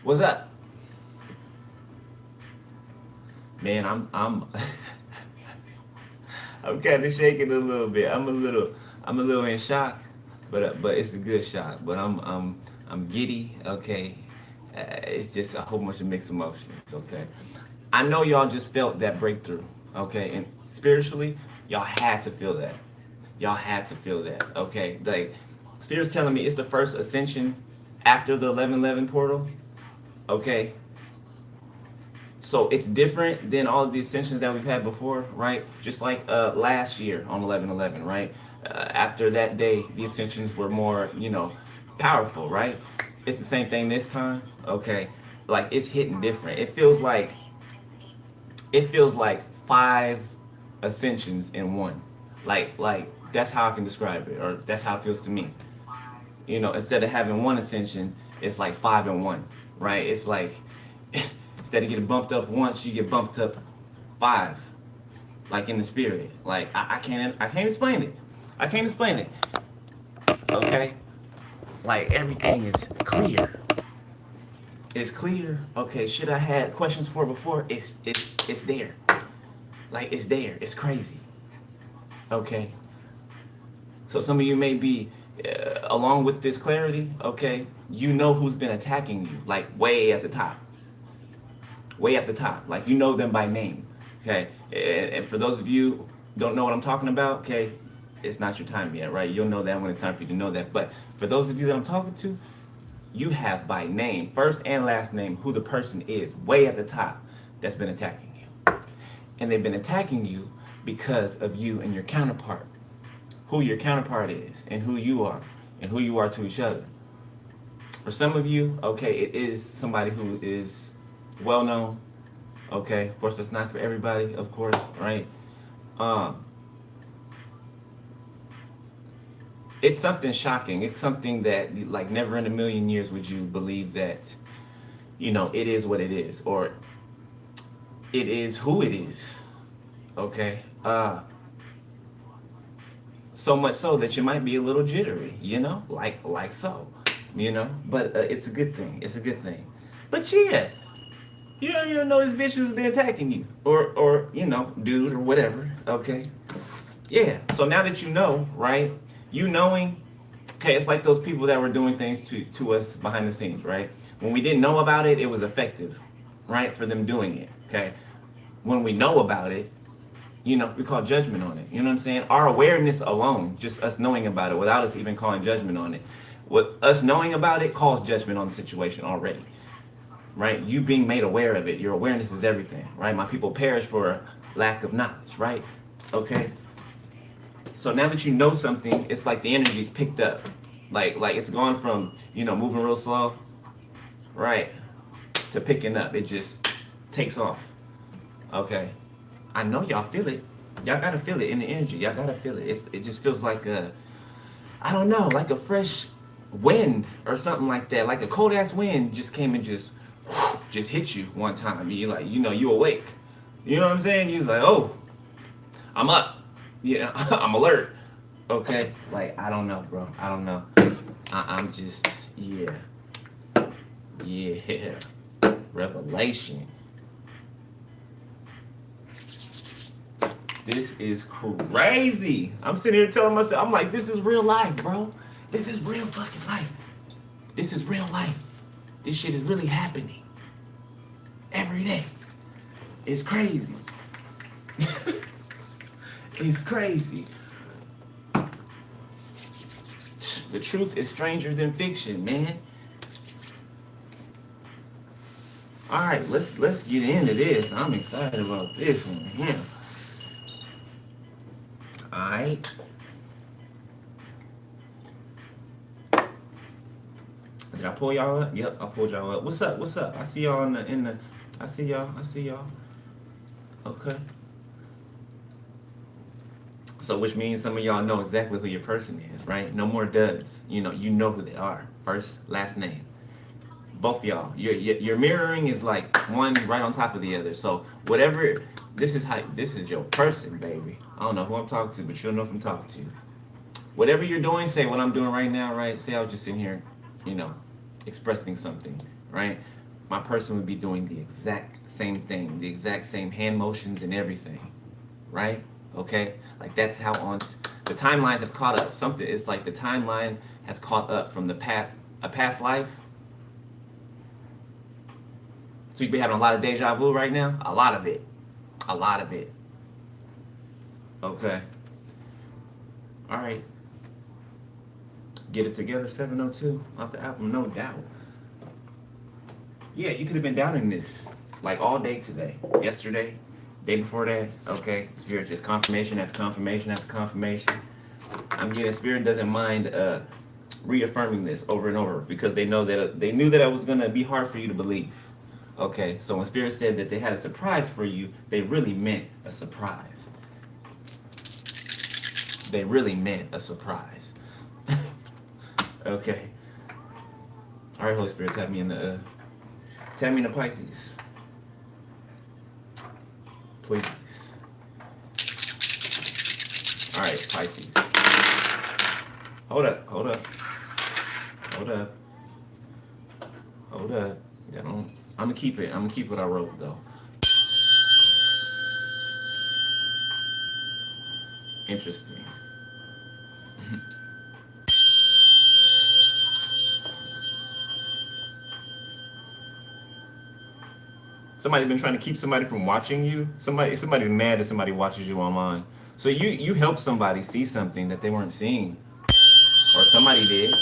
What's up? Man, I'm I'm kind of shaking a little bit. I'm a little in shock, but it's a good shock. But I'm giddy. Okay, it's just a whole bunch of mixed emotions. Okay, I know y'all just felt that breakthrough. Okay, and spiritually, y'all had to feel that. Y'all had to feel that. Okay, like Spirit's telling me it's the first ascension after the 1111 portal. Okay, so it's different than all of the ascensions that we've had before, right? Just like last year on 11/11, right? After that day, the ascensions were more, powerful, right? It's the same thing this time, okay? Like it's hitting different. It feels like five ascensions in one. Like that's how I can describe it, or that's how it feels to me. Instead of having one ascension, it's like five in one, right? It's like instead of getting bumped up once, you get bumped up five, like in the spirit. Like I can't explain it. I can't explain it. Okay, like everything is clear. It's clear. Okay, shit I had questions for before. It's there. Like it's there. It's crazy. Okay, so some of you may be, along with this clarity. Okay, you know who's been attacking you, like way at the top. Like you know them by name. Okay, and for those of you who don't know what I'm talking about, okay, it's not your time yet, right? You'll know that when it's time for you to know that. But for those of you that I'm talking to, you have by name, first and last name, who the person is, way at the top, that's been attacking you. And they've been attacking you because of you and your counterpart, who your counterpart is, and who you are to each other. For some of you, okay, it is somebody who is well known. Okay, of course, that's not for everybody, of course, right? Um, it's something shocking. It's something that, like, never in a million years would you believe that, it is what it is, or it is who it is. Okay, so much so that you might be a little jittery, like so, But it's a good thing. It's a good thing. But yeah, you don't know this bitch who's been attacking you, or dude or whatever. Okay, yeah. So now that you know, right? You knowing, okay, it's like those people that were doing things to us behind the scenes, right? When we didn't know about it, it was effective, right? For them doing it, okay. When we know about it, we call judgment on it. You know what I'm saying? Our awareness alone, just us knowing about it, without us even calling judgment on it, what us knowing about it calls judgment on the situation already, right? You being made aware of it, your awareness is everything, right? My people perish for lack of knowledge, right? Okay. So now that you know something, it's like the energy's picked up, like it's gone from moving real slow, right, to picking up. It just takes off. Okay. I know y'all feel it. Y'all gotta feel it in the energy. Y'all gotta feel it. It just feels like I don't know, like a fresh wind or something like that. Like a cold ass wind just came and just hit you one time. You like, you awake. You know what I'm saying? You was like, oh, I'm up. Yeah, I'm alert. Okay, like I don't know, bro. I don't know. I'm just, yeah, yeah. Revelation. This is crazy. I'm sitting here telling myself, I'm like, this is real life, bro. This is real fucking life. This is real life. This shit is really happening every day. It's crazy. It's crazy. The truth is stranger than fiction, man. All right, let's get into this. I'm excited about this one. Yeah. All right. Did I pull y'all up? Yep, I pulled y'all up. What's up? What's up? I see y'all in the. I see y'all. I see y'all. Okay. So which means some of y'all know exactly who your person is, right? No more duds. You know who they are. First, last name. Both of y'all. Your mirroring is like one right on top of the other. So whatever. This is your person, baby. I don't know who I'm talking to, but you'll know if I'm talking to you. Whatever you're doing, say what I'm doing right now, right? Say I was just in here, you know, expressing something, right? my person would be doing the exact same thing, the exact same hand motions and everything, right? Okay, like that's how on the timelines have caught up. Something it's like the timeline has caught up from the past life. So you be having a lot of deja vu right now. A lot of it, a lot of it. Okay, all right. Get it together, 702 off the album, no doubt. Yeah, you could have been doubting this like all day today, yesterday, day before that. Okay, Spirit just confirmation after confirmation after confirmation. I'm getting Spirit doesn't mind reaffirming this over and over because they know that they knew that it was gonna be hard for you to believe. Okay, so when Spirit said that they had a surprise for you, they really meant a surprise. They really meant a surprise. Okay. All right, Holy Spirit, tap me in the Pisces, please. All right, Pisces. Hold up, hold up, hold up, hold up. That don't. I'm gonna keep it. I'm gonna keep what I wrote though. It's interesting. Somebody's been trying to keep somebody from watching you. Somebody's mad that somebody watches you online. So you help somebody see something that they weren't seeing, or somebody did,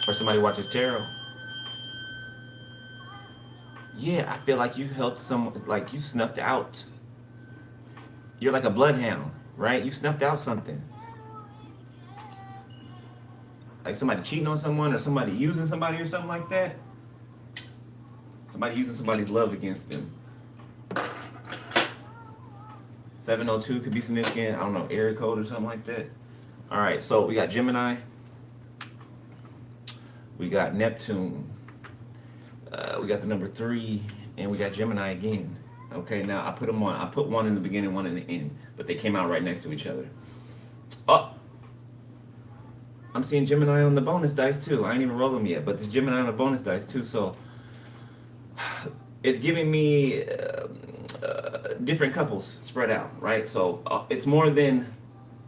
or somebody watches tarot. Yeah, I feel like you helped some, like you snuffed out. You're like a bloodhound, right? You snuffed out something, like somebody cheating on someone, or somebody using somebody, or something like that. Somebody using somebody's love against them. 702 could be significant. I don't know, area code or something like that. All right, so we got Gemini. We got Neptune. We got the number 3, and we got Gemini again. Okay, now I put them on. I put one in the beginning, one in the end, but they came out right next to each other. Oh, I'm seeing Gemini on the bonus dice too. I ain't even roll them yet, but there's Gemini on the bonus dice too. So it's giving me different couples spread out, right? So it's more than,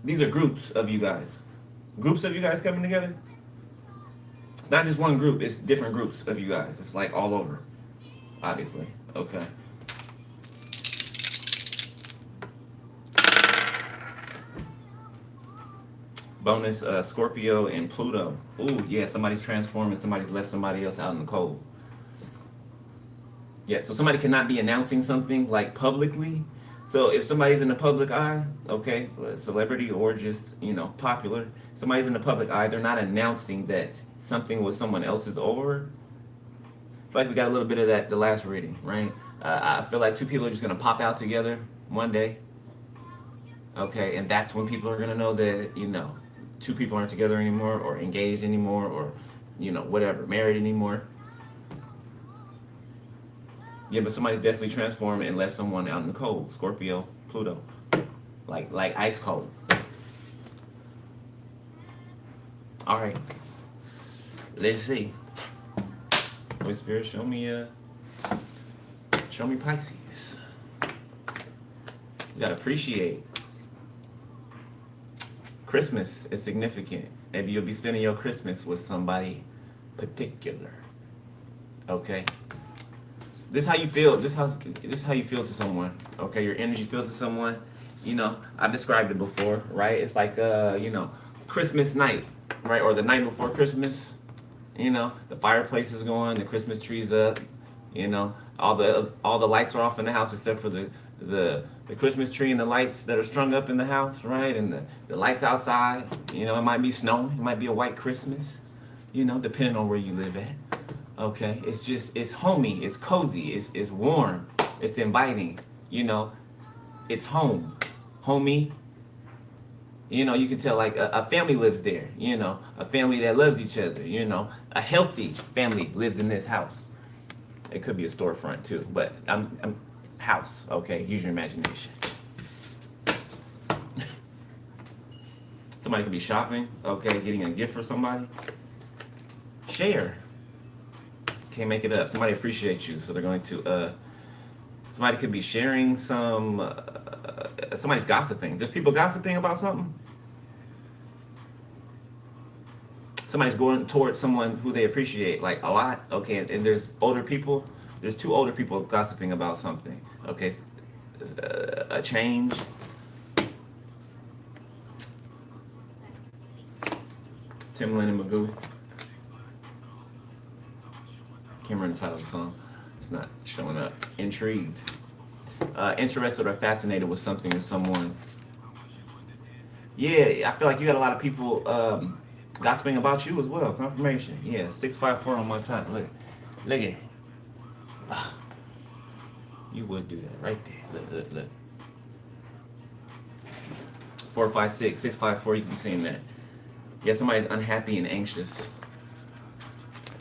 these are groups of you guys. Groups of you guys coming together. It's not just one group, it's different groups of you guys. It's like all over, obviously. Okay. Bonus Scorpio and Pluto. Ooh, yeah, somebody's transforming, somebody's left somebody else out in the cold. Yeah, so somebody cannot be announcing something like publicly. So if somebody's in the public eye, okay, a celebrity or just, popular, somebody's in the public eye, they're not announcing that something with someone else is over. I feel like we got a little bit of that the last reading, right? I feel like two people are just going to pop out together one day. Okay, and that's when people are going to know that, two people aren't together anymore or engaged anymore or, whatever, married anymore. Yeah, but somebody's definitely transformed and left someone out in the cold. Scorpio, Pluto. Like ice cold. All right. Let's see. Holy Spirit, show me Pisces. You gotta appreciate. Christmas is significant. Maybe you'll be spending your Christmas with somebody particular. Okay? This is how you feel. This is how you feel to someone. Okay, your energy feels to someone. I've described it before, right? It's like Christmas night, right? Or the night before Christmas. The fireplace is going, the Christmas tree's up. All the lights are off in the house except for the Christmas tree and the lights that are strung up in the house, right? And the lights outside. It might be snowing. It might be a white Christmas. Depending on where you live at. Okay, it's homey, it's cozy, it's warm, it's inviting, it's home, homey. You can tell like a family lives there, a family that loves each other, a healthy family lives in this house. It could be a storefront too, but I'm house. Okay, use your imagination. Somebody could be shopping. Okay, getting a gift for somebody. Share. Can't make it up. Somebody appreciates you, so they're going to. Somebody could be sharing some. Somebody's gossiping. There's people gossiping about something. Somebody's going towards someone who they appreciate like a lot. Okay, and there's older people. There's two older people gossiping about something. Okay, a change. Timbaland and Magoo. Can't remember the title of the song. It's not showing up. Intrigued. Interested or fascinated with something or someone. Yeah, I feel like you got a lot of people gossiping about you as well. Confirmation. Yeah, 654 on my time. Look at it. You would do that right there. Look. 456, 654, you can be seeing that. Yeah, somebody's unhappy and anxious.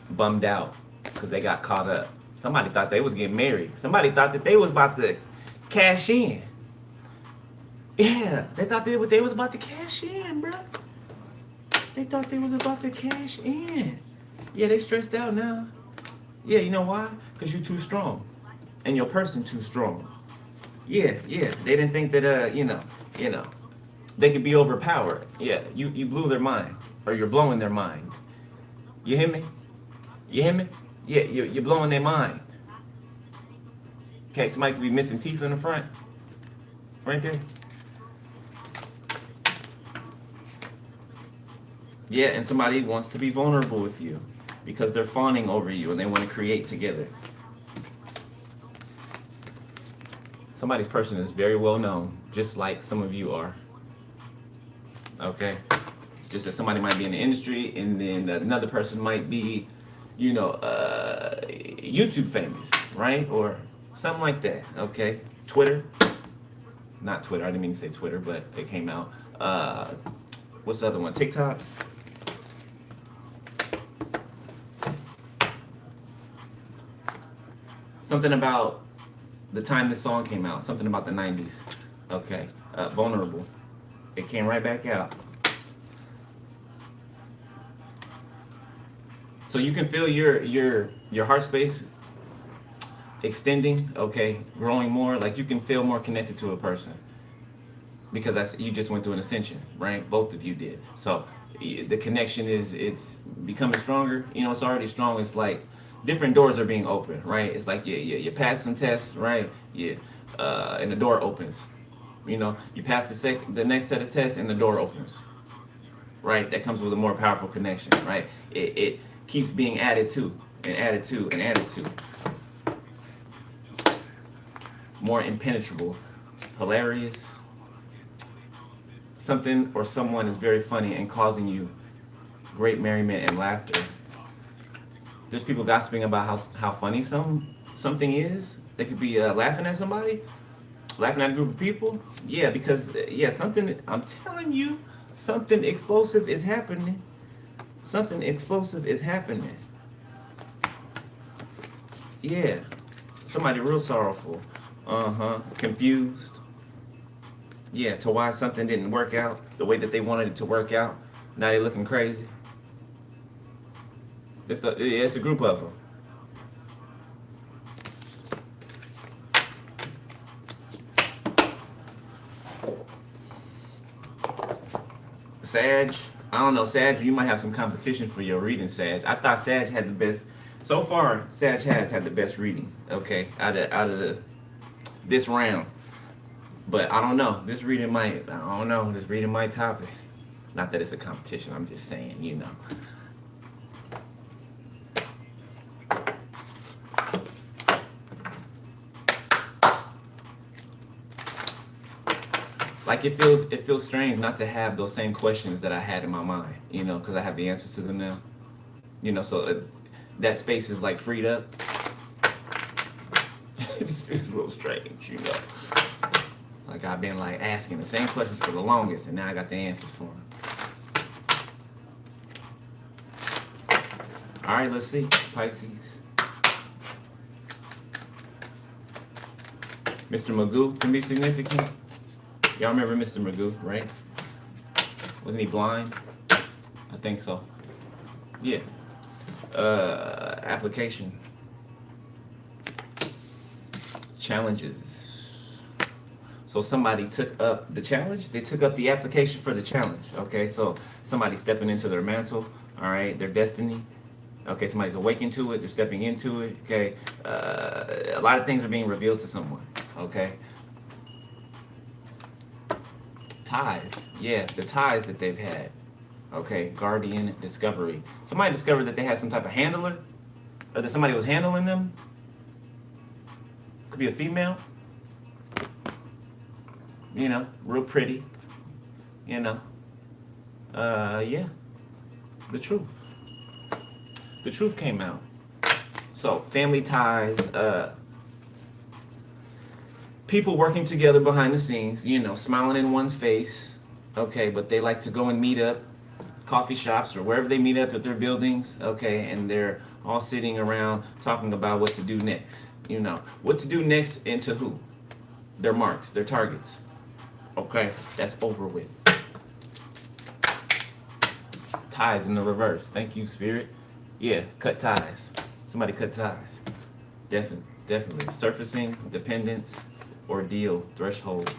Bummed out because they got caught up. Somebody thought they was getting married. Somebody thought that they was about to cash in. Yeah, they thought they was about to cash in, bro. They thought they was about to cash in. Yeah, they stressed out now. Yeah, you know why? Because you're too strong. And your person too strong. Yeah. They didn't think that, you know, they could be overpowered. Yeah, you blew their mind. Or you're blowing their mind. You hear me? Yeah, you're blowing their mind. Okay, somebody could be missing teeth in the front. Right there. Yeah, and somebody wants to be vulnerable with you because they're fawning over you and they want to create together. Somebody's person is very well known, just like some of you are. Okay? Just that somebody might be in the industry and then another person might be, you know, YouTube famous, right? Or something like that, okay? Twitter. Not Twitter, I didn't mean to say Twitter, but it came out. What's the other one? TikTok? Something about the time this song came out. Something about the 90s. Okay. Vulnerable. It came right back out. So you can feel your heart space extending, okay, growing more. Like you can feel more connected to a person because you just went through an ascension, right? Both of you did. So the connection is becoming stronger. You know, it's already strong. It's like different doors are being opened, right? It's like you pass some tests, right? Yeah, and the door opens. You know, you pass the next set of tests and the door opens, right? That comes with a more powerful connection, right? It keeps being added to and added to and added to. More impenetrable, hilarious. Something or someone is very funny and causing you great merriment and laughter. There's people gossiping about how funny something is. They could be laughing at somebody, laughing at a group of people. Yeah, because something. I'm telling you, something explosive is happening. Something explosive is happening. Yeah, somebody real sorrowful. Confused. Yeah, to why something didn't work out the way that they wanted it to work out. Now they're looking crazy. It's a group of them. Sag, I don't know, Sag, you might have some competition for your reading, Sag. I thought Sag had the best. So far, Sag has had the best reading. Okay, out of this round. But I don't know. This reading might top it. Not that it's a competition. I'm just saying, you know. Like it feels strange not to have those same questions that I had in my mind, you know, because I have the answers to them now. You know, so that space is like freed up. It just feels a little strange, you know. Like I've been like asking the same questions for the longest, and now I got the answers for them. All right, let's see, Pisces. Mr. Magoo can be significant. Y'all remember Mr. Magoo, right? Wasn't he blind? I think so. Yeah. Application. Challenges. So somebody took up the challenge. They took up the application for the challenge. Okay, so somebody's stepping into their mantle. All right, their destiny. Okay, somebody's awakened to it. They're stepping into it. Okay, a lot of things are being revealed to someone. Okay, ties. Yeah, the ties that they've had. Okay, guardian discovery. Somebody discovered that they had some type of handler, or that somebody was handling them. Could be a female. You know, real pretty. You know. Yeah. The truth. The truth came out. So, family ties, people working together behind the scenes, you know, smiling in one's face. Okay, but they like to go and meet up, coffee shops or wherever they meet up at their buildings. Okay, and they're all sitting around talking about what to do next. You know, what to do next and to who? Their marks, their targets. Okay, that's over with. Ties in the reverse. Thank you, Spirit. Yeah, cut ties. Somebody cut ties. Definitely. Surfacing, dependence, ordeal, threshold.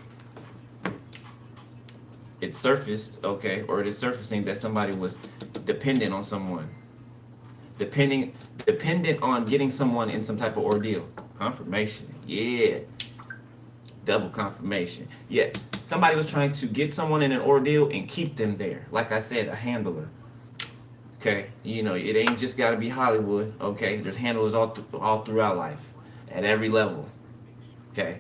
It surfaced, okay, or it is surfacing that somebody was dependent on someone. Dependent on getting someone in some type of ordeal. Confirmation. Yeah. Double confirmation. Yeah. Somebody was trying to get someone in an ordeal and keep them there. Like I said, a handler. Okay, you know, it ain't just got to be Hollywood. Okay, there's handlers all throughout life, at every level. Okay,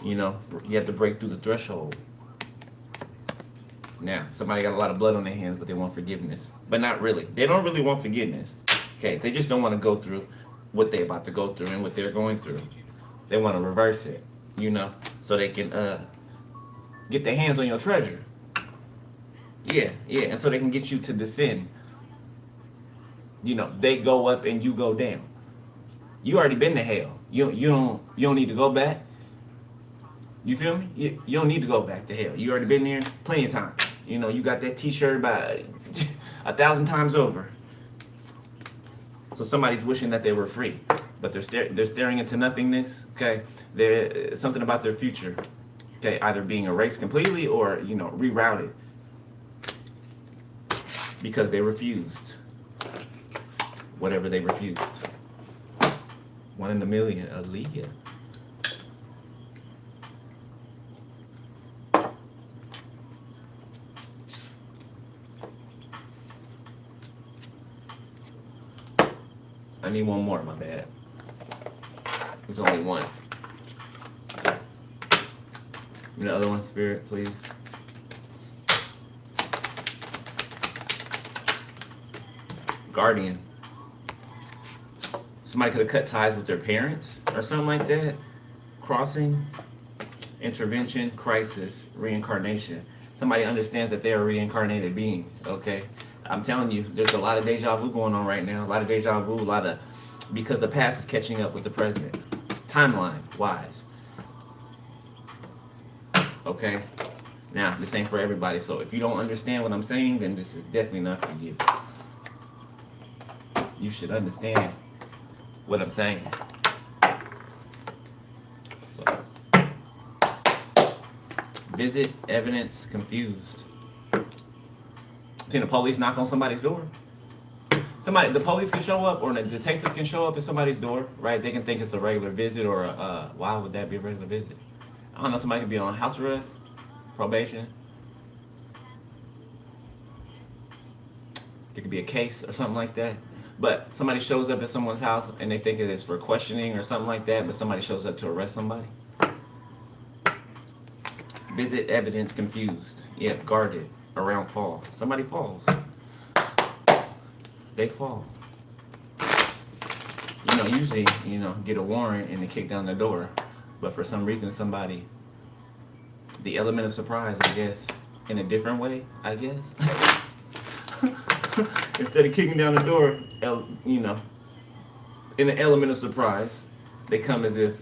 you know, you have to break through the threshold. Now, somebody got a lot of blood on their hands, but they want forgiveness. But not really. They don't really want forgiveness. Okay, they just don't want to go through what they're about to go through and what they're going through. They want to reverse it, you know, so they can get their hands on your treasure. Yeah, and so they can get you to descend. You know, they go up and you go down. You already been to hell. You don't need to go back. You feel me? You don't need to go back to hell. You already been there plenty of times. You know, you got that T-shirt about 1,000 times over. So somebody's wishing that they were free, but they're staring into nothingness. Okay, there's something about their future. Okay, either being erased completely or, you know, rerouted. Because they refused. Whatever they refused. 1 in a million, Aaliyah. I need one more, my bad. There's only one. The other one, Spirit, please. Guardian. Somebody could have cut ties with their parents or something like that. Crossing, intervention, crisis, reincarnation. Somebody understands that they are a reincarnated being, okay? I'm telling you, there's a lot of deja vu going on right now. A lot of deja vu, because the past is catching up with the present. Timeline-wise. Okay? Now, this ain't for everybody, so if you don't understand what I'm saying, then this is definitely not for you. You should understand what I'm saying. So, visit, evidence, confused. Seen the police knock on somebody's door. The police can show up, or the detective can show up at somebody's door, right? They can think it's a regular visit, or why would that be a regular visit? I don't know. Somebody could be on house arrest, probation. It could be a case or something like that. But somebody shows up at someone's house and they think it is for questioning or something like that, but somebody shows up to arrest somebody. Visit, evidence, confused. Yeah, guarded, around fall. Somebody falls. They fall. You know, usually, get a warrant and they kick down the door. But for some reason, the element of surprise, I guess, in a different way, I guess. Instead of kicking down the door, in the element of surprise, they come as if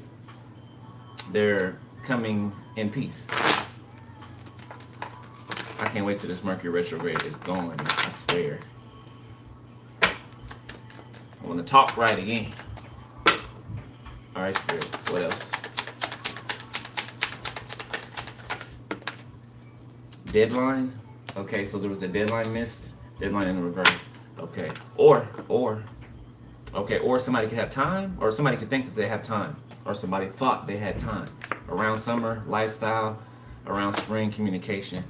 they're coming in peace. I can't wait till this Mercury retrograde is going, I swear. I want to talk right again. All right, Spirit. What else? Deadline. Okay, so there was a deadline missed. Deadline in the reverse. Okay. Or somebody could have time, or somebody could think that they have time, or somebody thought they had time. Around summer, lifestyle, around spring, communication.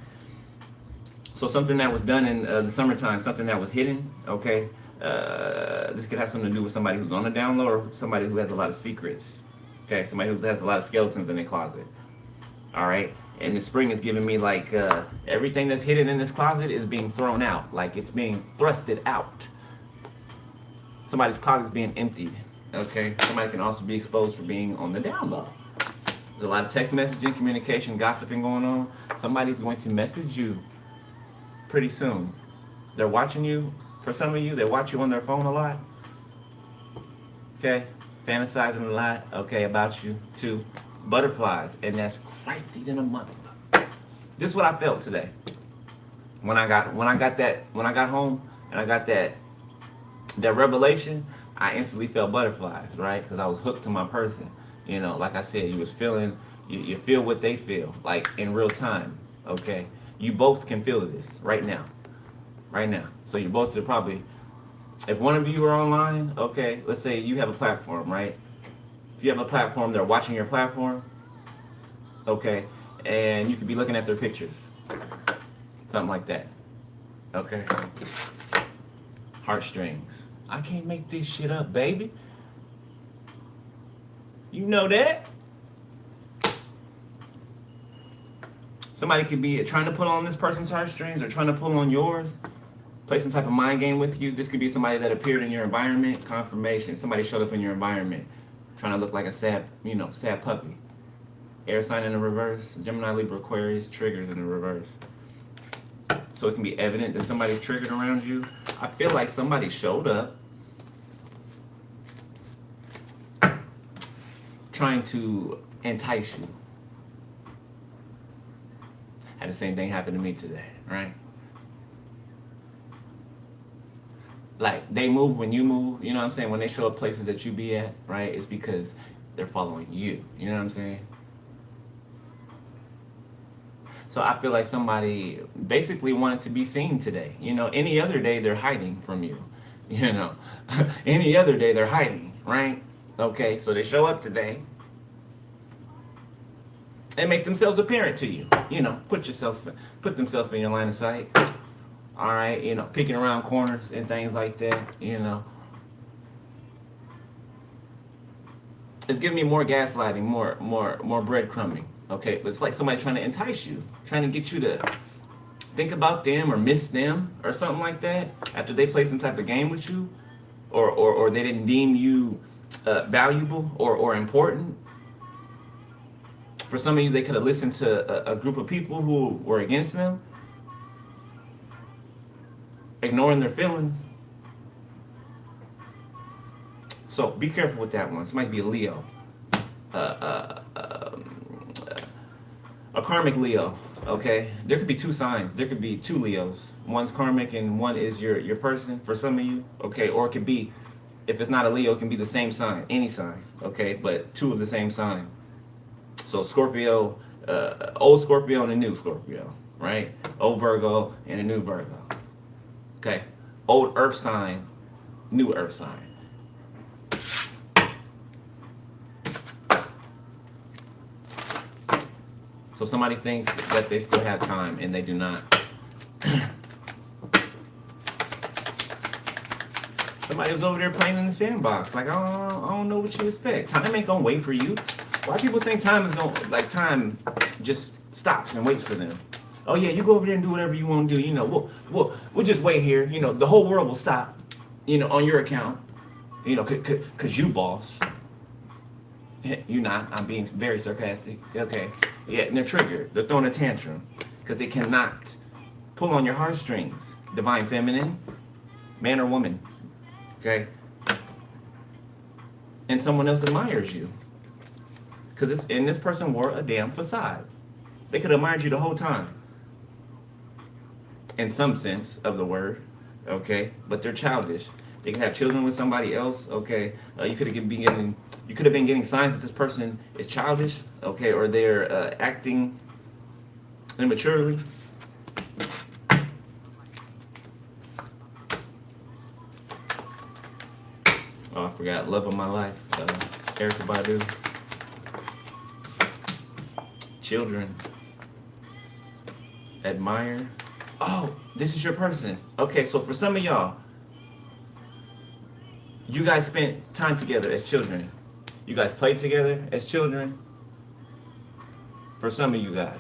So something that was done in the summertime, something that was hidden, okay? This could have something to do with somebody who's on the down low, or somebody who has a lot of secrets. Okay, somebody who has a lot of skeletons in their closet. All right? And the spring is giving me like everything that's hidden in this closet is being thrown out, like it's being thrusted out. Somebody's closet is being emptied. Okay, somebody can also be exposed for being on the down low. There's a lot of text messaging, communication, gossiping going on. Somebody's going to message you pretty soon. They're watching you. For some of you, they watch you on their phone a lot. Okay, fantasizing a lot. Okay, about you too. Butterflies, and that's crazy than a mother. This is what I felt today. When I got home and I got that revelation, I instantly felt butterflies, right? Because I was hooked to my person. You know, like I said, you feel what they feel, like in real time. Okay, you both can feel this right now. So you both are probably, if one of you are online, okay, let's say you have a platform, right? If you have a platform, they're watching your platform, okay, and you could be looking at their pictures, something like that, okay? Heartstrings. I can't make this shit up, baby. You know that? Somebody could be trying to pull on this person's heartstrings or trying to pull on yours. Play some type of mind game with you. This could be somebody that appeared in your environment. Confirmation. Somebody showed up in your environment, trying to look like a sad puppy. Air sign in the reverse. Gemini, Libra, Aquarius, triggers in the reverse. So it can be evident that somebody's triggered around you. I feel like somebody showed up trying to entice you. Had the same thing happen to me today, right? Like, they move when you move, you know what I'm saying? When they show up places that you be at, right? It's because they're following you, you know what I'm saying? So I feel like somebody basically wanted to be seen today. You know, any other day they're hiding from you. You know, any other day they're hiding, right? Okay, so they show up today and make themselves apparent to you. You know, put themselves in your line of sight. All right, you know, peeking around corners and things like that, you know. It's giving me more gaslighting, more breadcrumbing. Okay, but it's like somebody trying to entice you, trying to get you to think about them or miss them or something like that after they play some type of game with you, or they didn't deem you valuable or important. For some of you, they could have listened to a group of people who were against them, ignoring their feelings. So be careful with that one. This might be a Leo. A karmic Leo, okay? There could be two signs. There could be two Leos. One's karmic and one is your person for some of you, okay? Or it could be, if it's not a Leo, it can be the same sign, any sign, okay? But two of the same sign. So Scorpio, old Scorpio and a new Scorpio, right? Old Virgo and a new Virgo. Okay, old earth sign, new earth sign. So somebody thinks that they still have time and they do not. Somebody was over there playing in the sandbox. Like, I don't know what you expect. Time ain't gonna wait for you. Why people think time just stops and waits for them? Oh yeah, you go over there and do whatever you want to do. You know, we'll just wait here. You know, the whole world will stop. You know, on your account. You know, cause you boss. You not. I'm being very sarcastic. Okay. Yeah, and they're triggered. They're throwing a tantrum because they cannot pull on your heartstrings. Divine feminine, man or woman. Okay. And someone else admires you. Because this person wore a damn facade. They could have admired you the whole time. In some sense of the word, okay? But they're childish. They can have children with somebody else, okay? You could have been You could have been getting signs that this person is childish, okay, or they're acting immaturely. Oh, I forgot. Love of my life. Erica Badu. Children. Admire. Oh, this is your person. Okay, so for some of y'all, you guys spent time together as children. You guys played together as children. For some of you guys.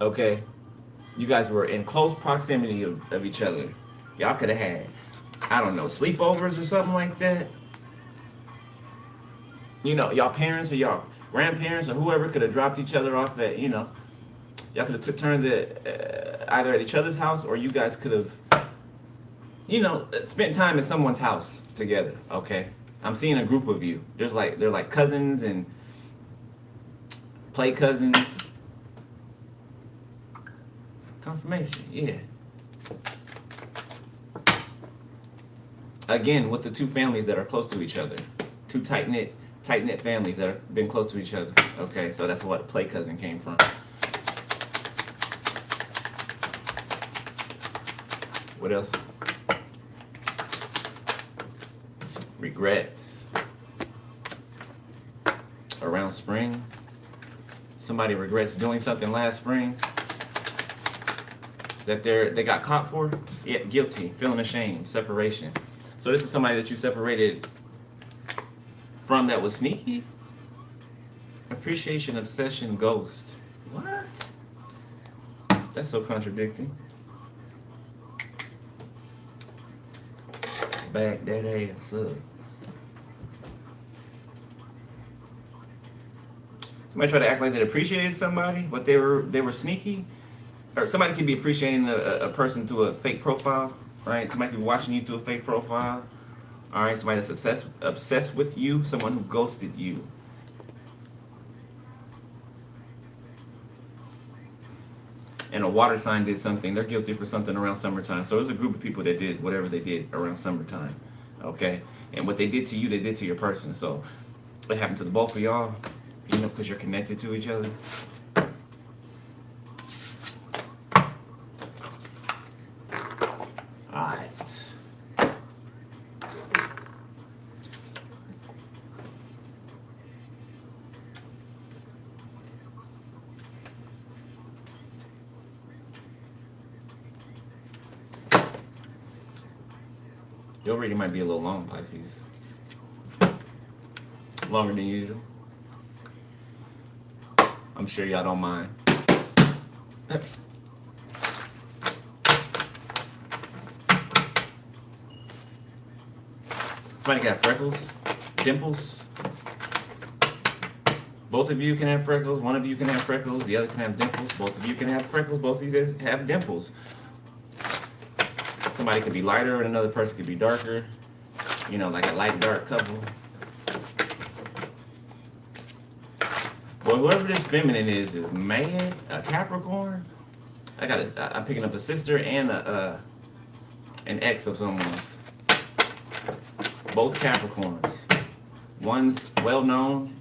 Okay? You guys were in close proximity of each other. Y'all could have had, I don't know, sleepovers or something like that. You know, y'all parents or y'all grandparents or whoever could have dropped each other off at, you know, y'all could have took turns at either at each other's house, or you guys could have, you know, spent time at someone's house together. Okay, I'm seeing a group of you. They're like cousins and play cousins. Confirmation, yeah. Again, with the two families that are close to each other, two tight knit families that have been close to each other. Okay, so that's what play cousin came from. What else? Regrets. Around spring, somebody regrets doing something last spring that they got caught for. Yeah, guilty, feeling ashamed, separation. So this is somebody that you separated from that was sneaky. Appreciation, obsession, ghost. What? That's so contradicting. Back that ass up. Somebody try to act like they appreciated somebody, but they were sneaky. Or somebody could be appreciating a person through a fake profile, right? Somebody could be watching you through a fake profile. All right, somebody that's obsessed with you, someone who ghosted you. And a water sign did something. They're guilty for something around summertime. So there's a group of people that did whatever they did around summertime. Okay? And what they did to you, they did to your person. So it happened to the both of y'all, you know, because you're connected to each other. Alright. Your reading might be a little long, Pisces. Longer than usual. I'm sure y'all don't mind. Somebody got freckles, dimples. Both of you can have freckles. One of you can have freckles. The other can have dimples. Both of you can have freckles. Both of you guys have dimples. Somebody could be lighter and another person could be darker. You know, like a light-dark couple. Well, whoever this feminine is mad, a Capricorn. I'm picking up a sister and an ex of someone's. Both Capricorns. One's well-known.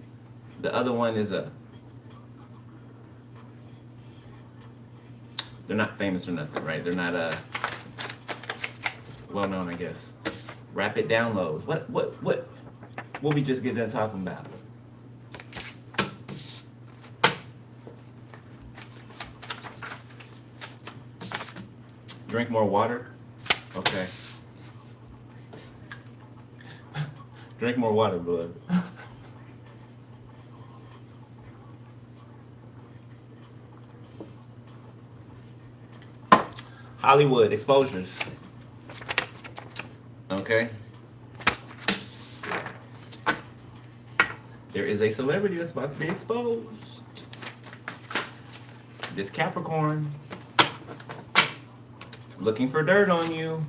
The other one is they're not famous or nothing, right? They're not well-known, I guess. Rapid downloads. What we just get done talking about? Drink more water. Okay. Drink more water, bud. Hollywood exposures. Okay. There is a celebrity that's about to be exposed. This Capricorn. Looking for dirt on you.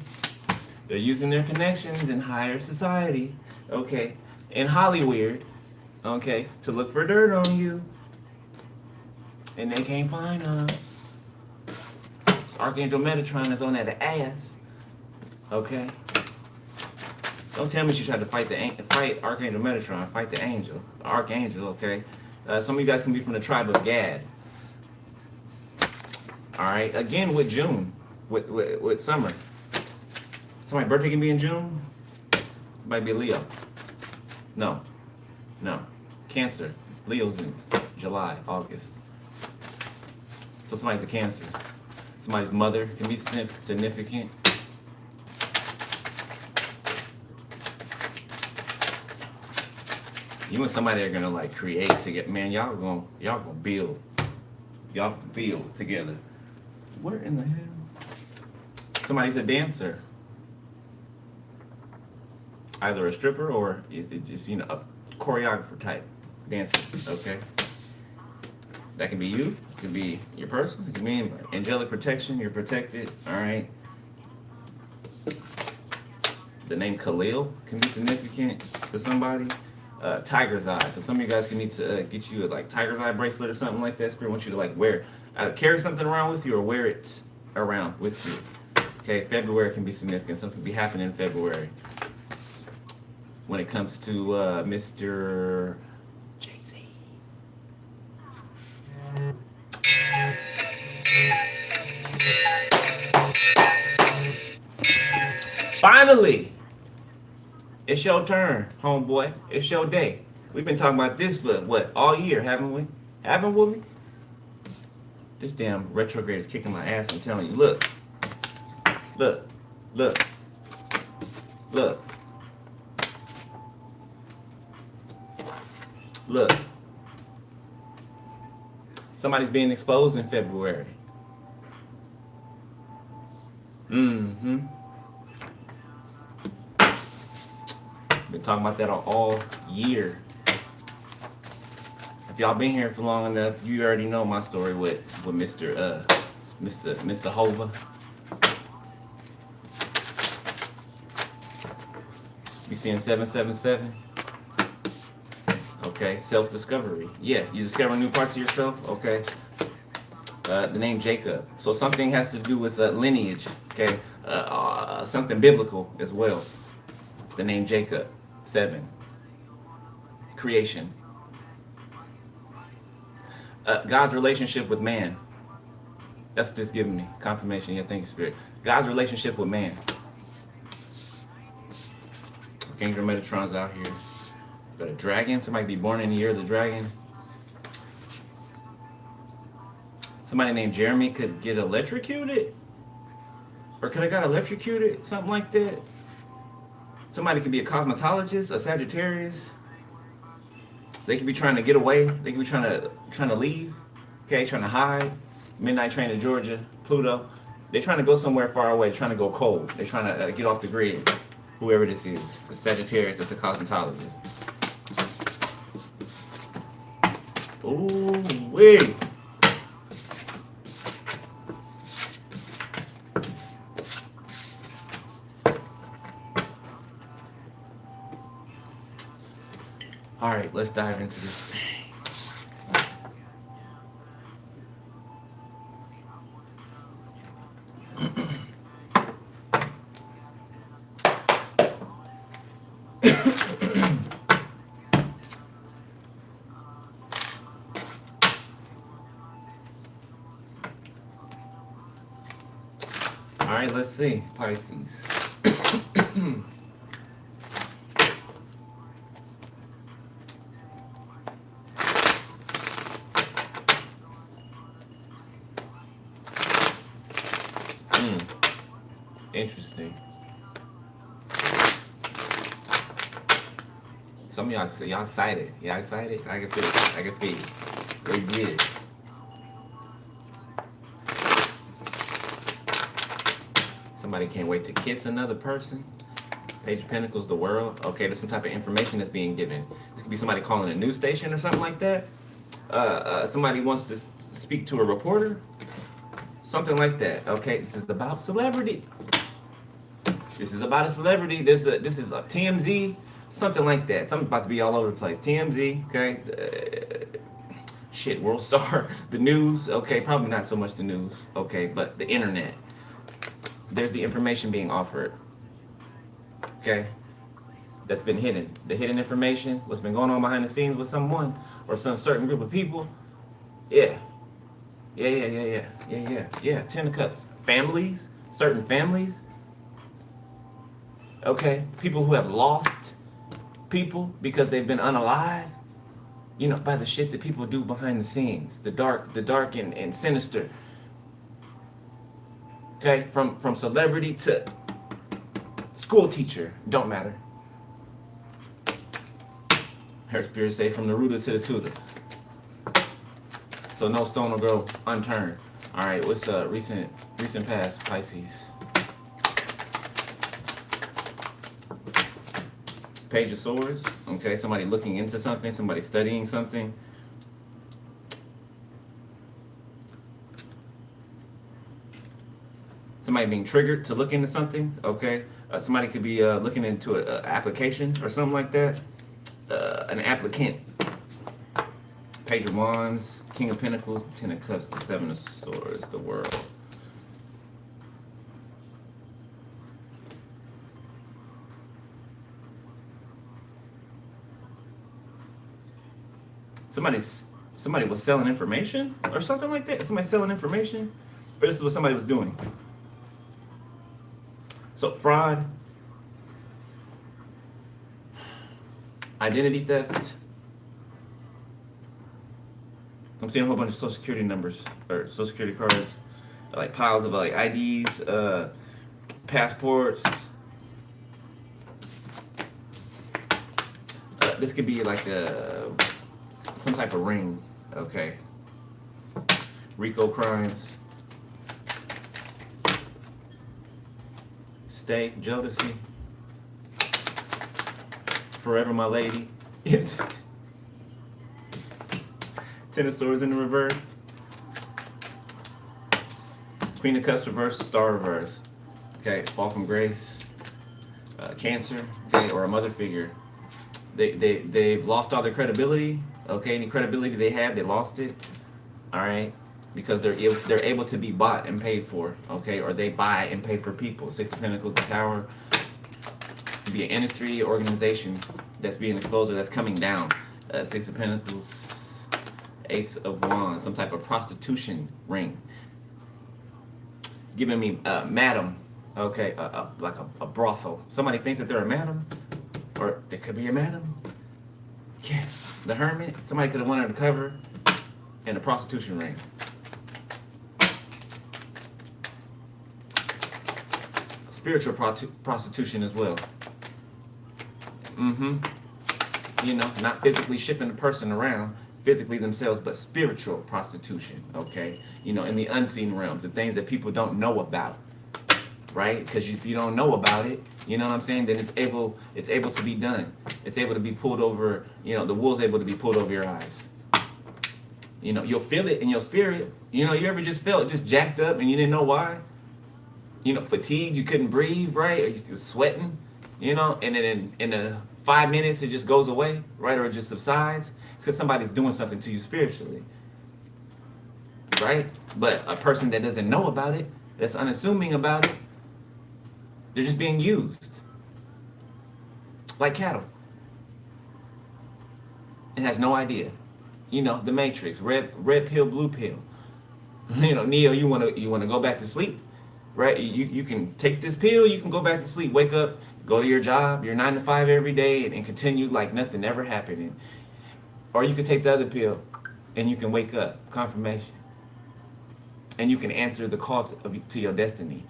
They're using their connections in higher society, okay, in Hollywood, okay, to look for dirt on you. And they can't find us. It's Archangel Metatron is on that ass, okay. Don't tell me she tried to fight Archangel Metatron, fight the angel, the archangel. Okay, some of you guys can be from the tribe of Gad. All right, again with June, with summer. Somebody's birthday can be in June. Might be Leo. No, Cancer. Leo's in July, August. So somebody's a Cancer. Somebody's mother can be significant. You and somebody are gonna like create together. Man, y'all gonna build. Y'all build together. Where in the hell? Somebody's a dancer. Either a stripper or it's a choreographer type dancer. Okay. That can be you. It can be your person. It can be angelic protection. You're protected. All right. The name Khalil can be significant to somebody. Tiger's eye. So some of you guys can need to get you a like tiger's eye bracelet or something like that. Spirit wants you to like carry something around with you or wear it around with you. Okay. February can be significant. Something be happening in February. When it comes to Mr. Jay-Z. Finally, it's your turn, homeboy. It's your day. We've been talking about this for what, all year, haven't we? Haven't we? This damn retrograde is kicking my ass. I'm telling you. Look. Somebody's being exposed in February. Been talking about that all year. If y'all been here for long enough, you already know my story with Mr. Hova. You seeing 777? Okay, self-discovery. Yeah, you discover new parts of yourself. Okay. The name Jacob. So something has to do with lineage. Okay. Something biblical as well. The name Jacob. 7. Creation. God's relationship with man. That's what this giving me. Confirmation. Yeah, thank you, Spirit. God's relationship with man. Archangel Metatron's out here. Got a dragon. Somebody be born in the year of the dragon. Somebody named Jeremy could get electrocuted. Or could have got electrocuted. Something like that. Somebody could be a cosmetologist, a Sagittarius. They could be trying to get away. They could be trying to leave. Okay, trying to hide. Midnight train to Georgia, Pluto. They're trying to go somewhere far away. They're trying to go cold. They're trying to get off the grid. Whoever this is, the Sagittarius, that's a cosmetologist. Ooh, wait. All right, let's dive into this thing. All right, let's see, Pisces. Interesting. Some of y'all excited. Y'all excited? I can feel it. I can feel it. Go get it. Somebody can't wait to kiss another person. Page of Pentacles, the world. Okay, there's some type of information that's being given. This could be somebody calling a news station or something like that. Somebody wants to speak to a reporter. Something like that. Okay, this is about celebrity. This is about a celebrity. This is a TMZ. Something like that. Something about to be all over the place. TMZ. Okay. Shit, World Star. The news. Okay, probably not so much the news. Okay, but the internet. There's the information being offered. Okay. that's been hidden. The hidden information, what's been going on behind the scenes with someone or some certain group of people. Yeah. Yeah. Ten of Cups. Families, certain families. Okay. People who have lost people because they've been unalived. You know, by the shit that people do behind the scenes. The dark and sinister. Okay? From celebrity to school teacher. Don't matter. Her spirit say from the rooter to the tutor. So no stone will grow unturned. All right, what's recent past Pisces? Page of Swords. Okay, somebody looking into something, somebody studying something. Somebody being triggered to look into something. Okay, somebody could be looking into an application or something like that. An applicant. Page of Wands, King of Pentacles, the Ten of Cups, the Seven of Swords, the World. Somebody was selling information or something like that. Somebody selling information, or this is what somebody was doing. So fraud, identity theft. I'm seeing a whole bunch of Social Security numbers or Social Security cards, like piles of like IDs, passports. This could be like some type of ring. Okay. RICO crimes. Stay, Jodeci. Forever My Lady. It's Ten of Swords in the reverse. Queen of Cups reverse, Star reverse. Okay, fall from grace. Cancer, okay, or a mother figure. They've lost all their credibility. Okay, any credibility they had, they lost it. All right, because they're able to be bought and paid for. Okay, or they buy and pay for people. Six of Pentacles, the Tower. Could be an industry, organization that's being exposed or that's coming down. Six of Pentacles. Ace of Wands, some type of prostitution ring. It's giving me madam, okay, like a brothel. Somebody thinks that they're a madam, or they could be a madam. Yeah, the Hermit. Somebody could have went undercover in a prostitution ring. Spiritual prostitution as well. You know, not physically shipping the person around. Physically themselves, but spiritual prostitution, okay? You know, in the unseen realms, the things that people don't know about, right? Because if you don't know about it, you know what I'm saying, then it's able to be done. It's able to be pulled over, you know, the wool's able to be pulled over your eyes. You know, you'll feel it in your spirit. You know, you ever just felt just jacked up and you didn't know why? You know, fatigued, you couldn't breathe, right? Or you were sweating, you know, and then in the 5 minutes it just goes away, right? Or it just subsides. It's because somebody's doing something to you spiritually, right? But a person that doesn't know about it, that's unassuming about it, they're just being used like cattle and has no idea. You know, the Matrix, red pill, blue pill. You know, Neo, you wanna go back to sleep, right? You can take this pill, you can go back to sleep, wake up, go to your job, your 9 to 5 every day, and continue like nothing ever happened. Or you can take the other pill, and you can wake up, confirmation, and you can answer the call to your destiny.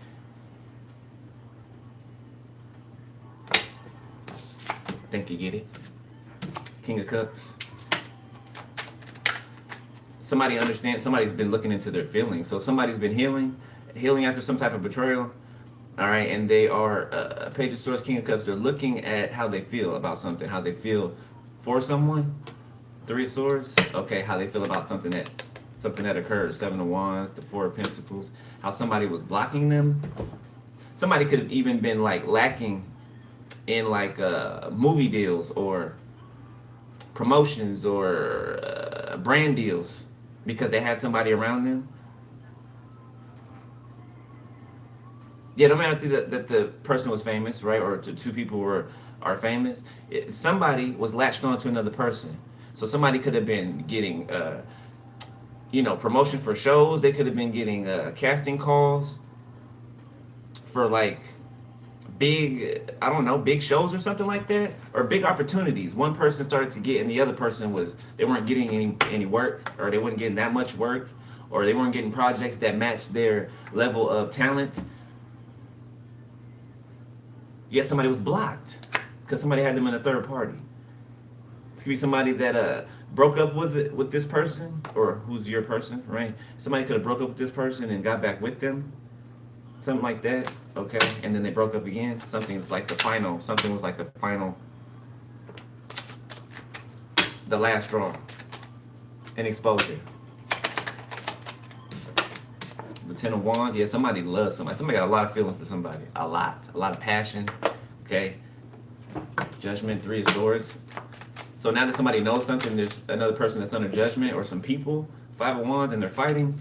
Think you get it? King of Cups. Somebody understands. Somebody's been looking into their feelings. So somebody's been healing after some type of betrayal. All right, and they are Page of Swords, King of Cups. They're looking at how they feel about something, how they feel for someone. Three of Swords. Okay, how they feel about something that occurred. Seven of Wands, the Four of Pentacles. How somebody was blocking them. Somebody could have even been like lacking in like movie deals or promotions or brand deals because they had somebody around them. Yeah, no matter that the person was famous, right, or two people are famous. Somebody was latched on to another person. So somebody could have been getting, promotion for shows. They could have been getting casting calls for like big, I don't know, big shows or something like that, or big opportunities. One person started to get, and the other person they weren't getting any work, or they weren't getting that much work, or they weren't getting projects that matched their level of talent. Yet somebody was blocked because somebody had them in a third party. It could be somebody that broke up with this person, or who's your person, right? Somebody could have broke up with this person and got back with them, something like that. Okay, and then they broke up again. Something's like the final. Something was like the final, the last straw, and exposure. The Ten of Wands. Yeah, somebody loves somebody. Somebody got a lot of feelings for somebody. A lot of passion. Okay. Judgment. Three of Swords. So now that somebody knows something, there's another person that's under judgment, or some people. Five of Wands, and they're fighting.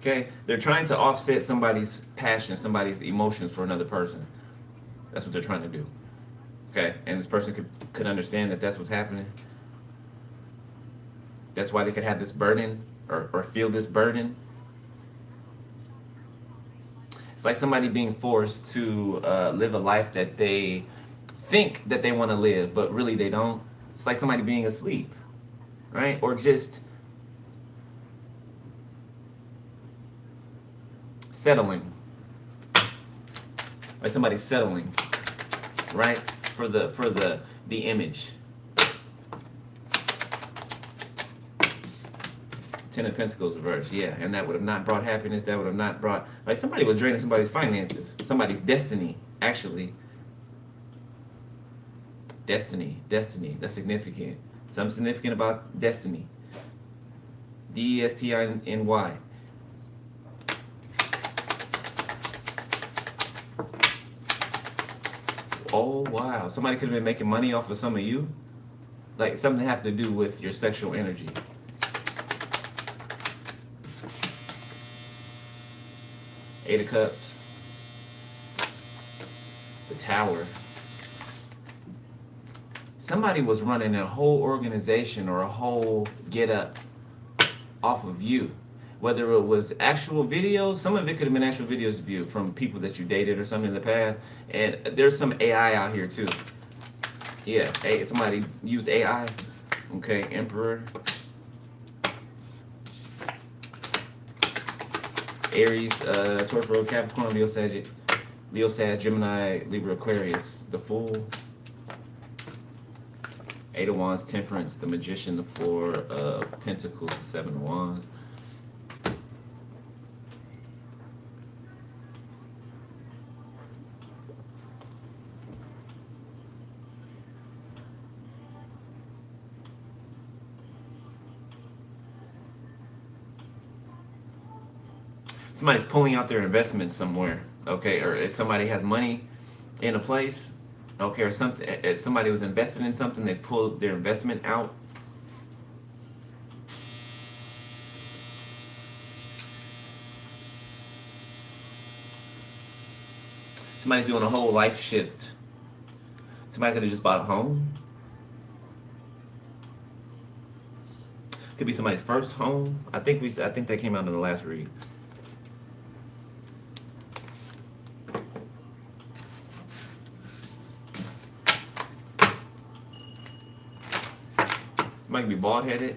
Okay, they're trying to offset somebody's passion, somebody's emotions for another person. That's what they're trying to do. Okay, and this person could understand that that's what's happening. That's why they could have this burden, or feel this burden. It's like somebody being forced to live a life that they think that they want to live, but really they don't. It's like somebody being asleep, right? Or just settling. Like somebody settling, right? For the image. Ten of Pentacles reversed, yeah, and that would have not brought happiness. That would have not brought, like, somebody was draining somebody's finances, somebody's destiny, actually. Destiny. That's significant. Something significant about destiny. DESTINY. Oh wow! Somebody could have been making money off of some of you, like something have to do with your sexual energy. Eight of Cups. The Tower. Somebody was running a whole organization or a whole get up off of you. Whether it was actual videos, some of it could have been actual videos of you from people that you dated or something in the past. And there's some AI out here too. Yeah, hey, somebody used AI. Okay, Emperor. Aries, Taurus, Capricorn, Leo, Sag, Gemini, Libra, Aquarius. The Fool. Eight of Wands, Temperance, the Magician, the Four of Pentacles, the Seven of Wands. Somebody's pulling out their investments somewhere, okay, or if somebody has money in a place, okay, or something, if somebody was invested in something, they pulled their investment out. Somebody's doing a whole life shift. Somebody could have just bought a home. Could be somebody's first home. I think that came out in the last read. Might be bald headed.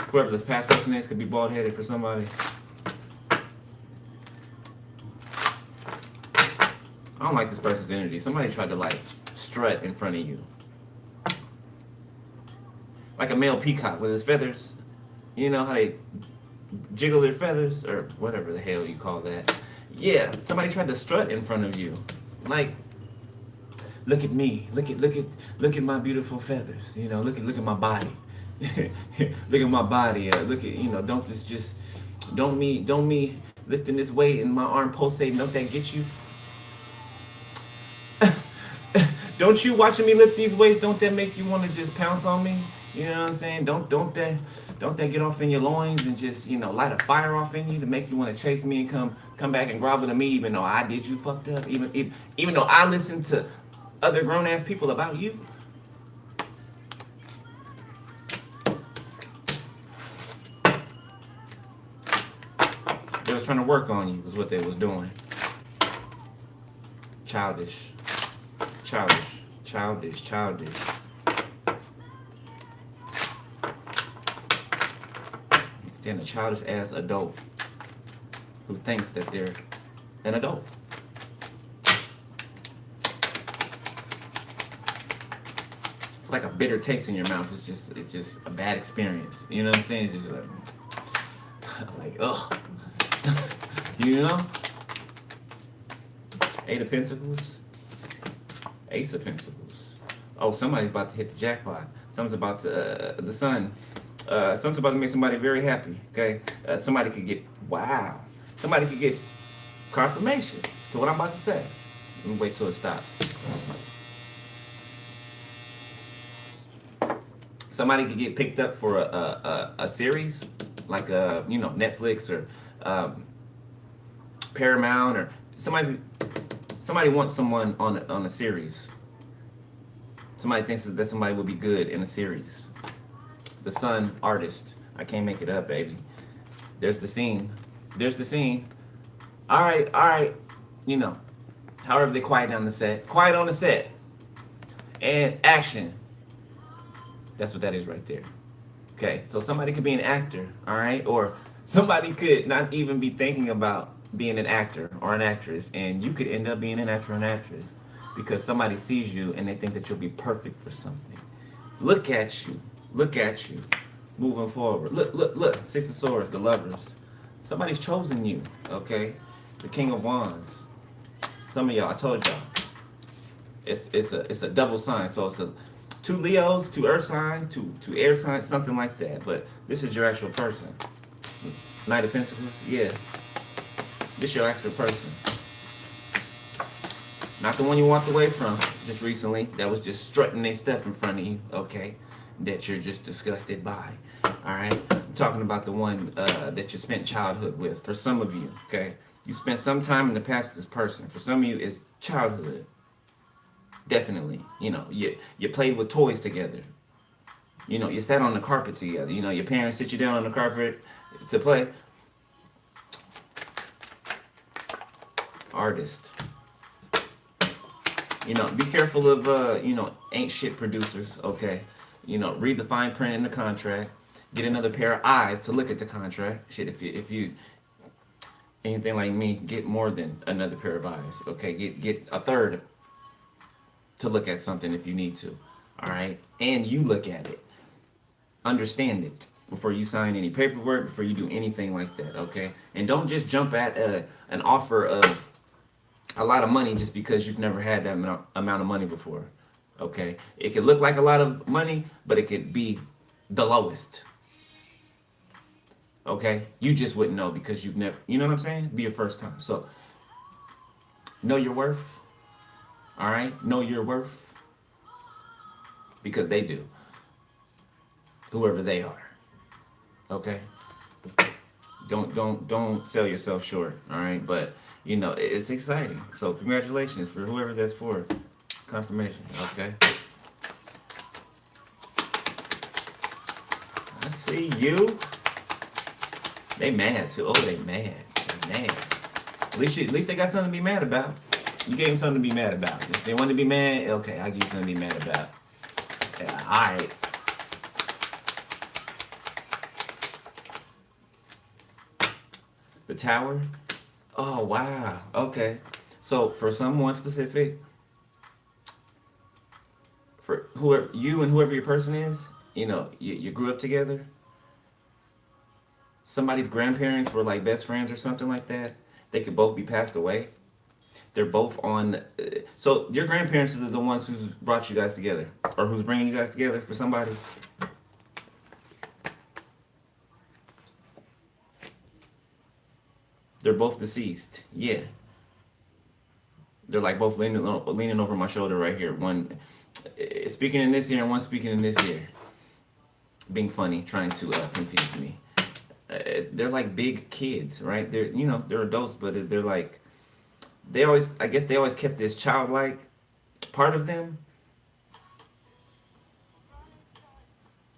Whoever this past person is could be bald headed for somebody. I don't like this person's energy. Somebody tried to like strut in front of you. Like a male peacock with his feathers. You know how they jiggle their feathers, or whatever the hell you call that. Yeah, somebody tried to strut in front of you. Like, look at me. Look at my beautiful feathers. You know, look at my body. Look at my body. Look at, don't me lifting this weight and my arm pulsating. Don't that get you? Don't you watching me lift these weights? Don't that make you want to just pounce on me? You know what I'm saying? Don't that get off in your loins and just light a fire off in you to make you want to chase me and come back and grovel to me even though I did you fucked up, even though I listened to other grown ass people about you. They was trying to work on you, was what they was doing. Childish. Childish. Childish. Childish. Stand a childish ass adult who thinks that they're an adult. It's like a bitter taste in your mouth. It's just a bad experience. You know what I'm saying? It's just like ugh. You know? Eight of Pentacles. Ace of Pentacles. Oh, somebody's about to hit the jackpot. Something's about to, the sun. Something's about to make somebody very happy, okay? Somebody could get, wow. Somebody could get confirmation to what I'm about to say. Let me wait till it stops. Somebody could get picked up for a series, like Netflix or Paramount, or somebody wants someone on a series. Somebody thinks that somebody would be good in a series. The Sun artist. I can't make it up, baby. There's the scene. There's the scene. All right. However they quiet down the set. Quiet on the set. And action. That's what that is right there. Okay, so somebody could be an actor, all right? Or somebody could not even be thinking about being an actor or an actress, and you could end up being an actor or an actress because somebody sees you and they think that you'll be perfect for something. Look at you. Look at you. Moving forward. Look. Six of Swords, the Lovers. Somebody's chosen you, okay? The King of Wands. Some of y'all, I told y'all. It's a double sign, so it's two Leos, two Earth signs, two air signs, something like that. But this is your actual person. Knight of Pentacles, yeah. This your actual person. Not the one you walked away from just recently. That was just strutting their stuff in front of you, okay? That you're just disgusted by. Alright? I'm talking about the one that you spent childhood with. For some of you, okay? You spent some time in the past with this person. For some of you, it's childhood. Definitely. You played with toys together. You sat on the carpet together. Your parents sit you down on the carpet to play. Artist. Be careful of ain't shit producers, okay? Read the fine print in the contract. Get another pair of eyes to look at the contract. Shit, if you anything like me, get more than another pair of eyes, okay? Get a third to look at something if you need to, all right? And you look at it. Understand it before you sign any paperwork, before you do anything like that, okay? And don't just jump at an offer of a lot of money just because you've never had that amount of money before, okay? It could look like a lot of money, but it could be the lowest, okay? You just wouldn't know because you've never, you know what I'm saying? Be your first time. So, know your worth. All right, know your worth because they do. Whoever they are, okay. Don't sell yourself short. All right, but it's exciting. So congratulations for whoever that's for. Confirmation, okay. I see you. They mad too. Oh, they mad. They mad. At least they got something to be mad about. You gave them something to be mad about. If they want to be mad, okay, I'll give you something to be mad about. Yeah, alright. The Tower? Oh, wow. Okay. So, for someone specific, for whoever you and whoever your person is, you grew up together. Somebody's grandparents were like best friends or something like that. They could both be passed away. They're both on. So your grandparents are the ones who's brought you guys together, or who's bringing you guys together for somebody. They're both deceased. Yeah. They're like both leaning over my shoulder right here. One speaking in this ear and one speaking in this ear. Being funny, trying to confuse me. They're like big kids, right? They're they're adults, but they're like they always. I guess they always kept this childlike part of them.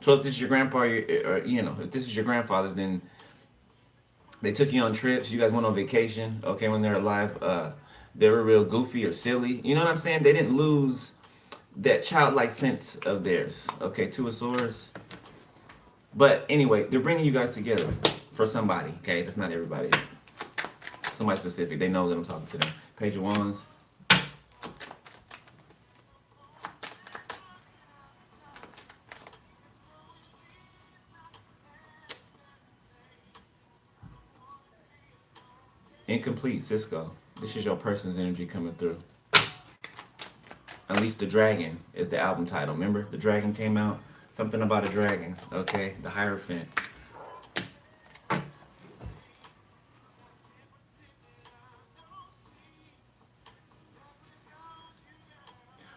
So if this is your grandpa, or if this is your grandfather's, then they took you on trips. You guys went on vacation. Okay, when they're alive, they were real goofy or silly. You know what I'm saying? They didn't lose that childlike sense of theirs. Okay, two of swords. But anyway, they're bringing you guys together for somebody. Okay, that's not everybody. Somebody specific. They know that I'm talking to them. Page of Wands. Incomplete, Cisco. This is your person's energy coming through. Unleash the Dragon is the album title. Remember, the dragon came out. Something about a dragon. Okay, the Hierophant.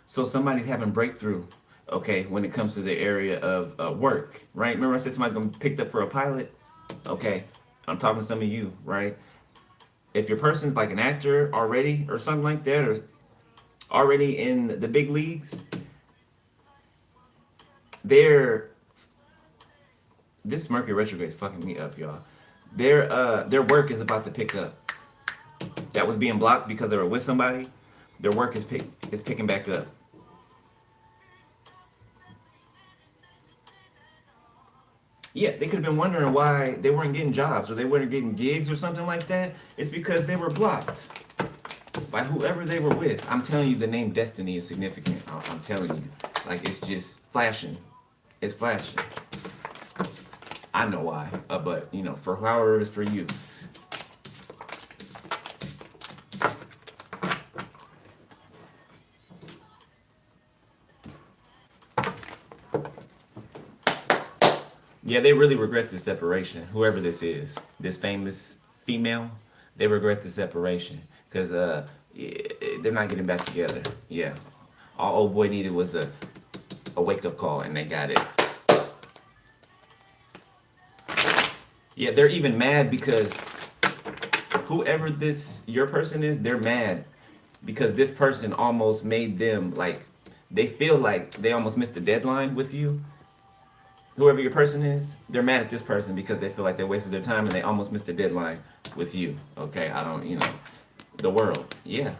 So somebody's having breakthrough. Okay, when it comes to the area of work, right? Remember I said somebody's gonna be picked up for a pilot. Okay, I'm talking to some of you, right? If your person's like an actor already or something like that, or already in the big leagues, they're this Mercury retrograde is fucking me up, y'all. Their work is about to pick up. That was being blocked because they were with somebody. Their work is picking back up. Yeah, they could have been wondering why they weren't getting jobs or they weren't getting gigs or something like that. It's because they were blocked by whoever they were with. I'm telling you, the name Destiny is significant. I'm telling you. Like, it's just flashing. It's flashing. I know why, but, for however it's for you. Yeah, they really regret the separation. Whoever this is, this famous female, they regret the separation because they're not getting back together. Yeah, all old boy needed was a wake up call, and they got it. Yeah, they're even mad because whoever this your person is, they're mad because this person almost made them like they feel like they almost missed the deadline with you. Whoever your person is, they're mad at this person because they feel like they wasted their time and they almost missed the deadline with you. Okay, I don't, the world. Yeah.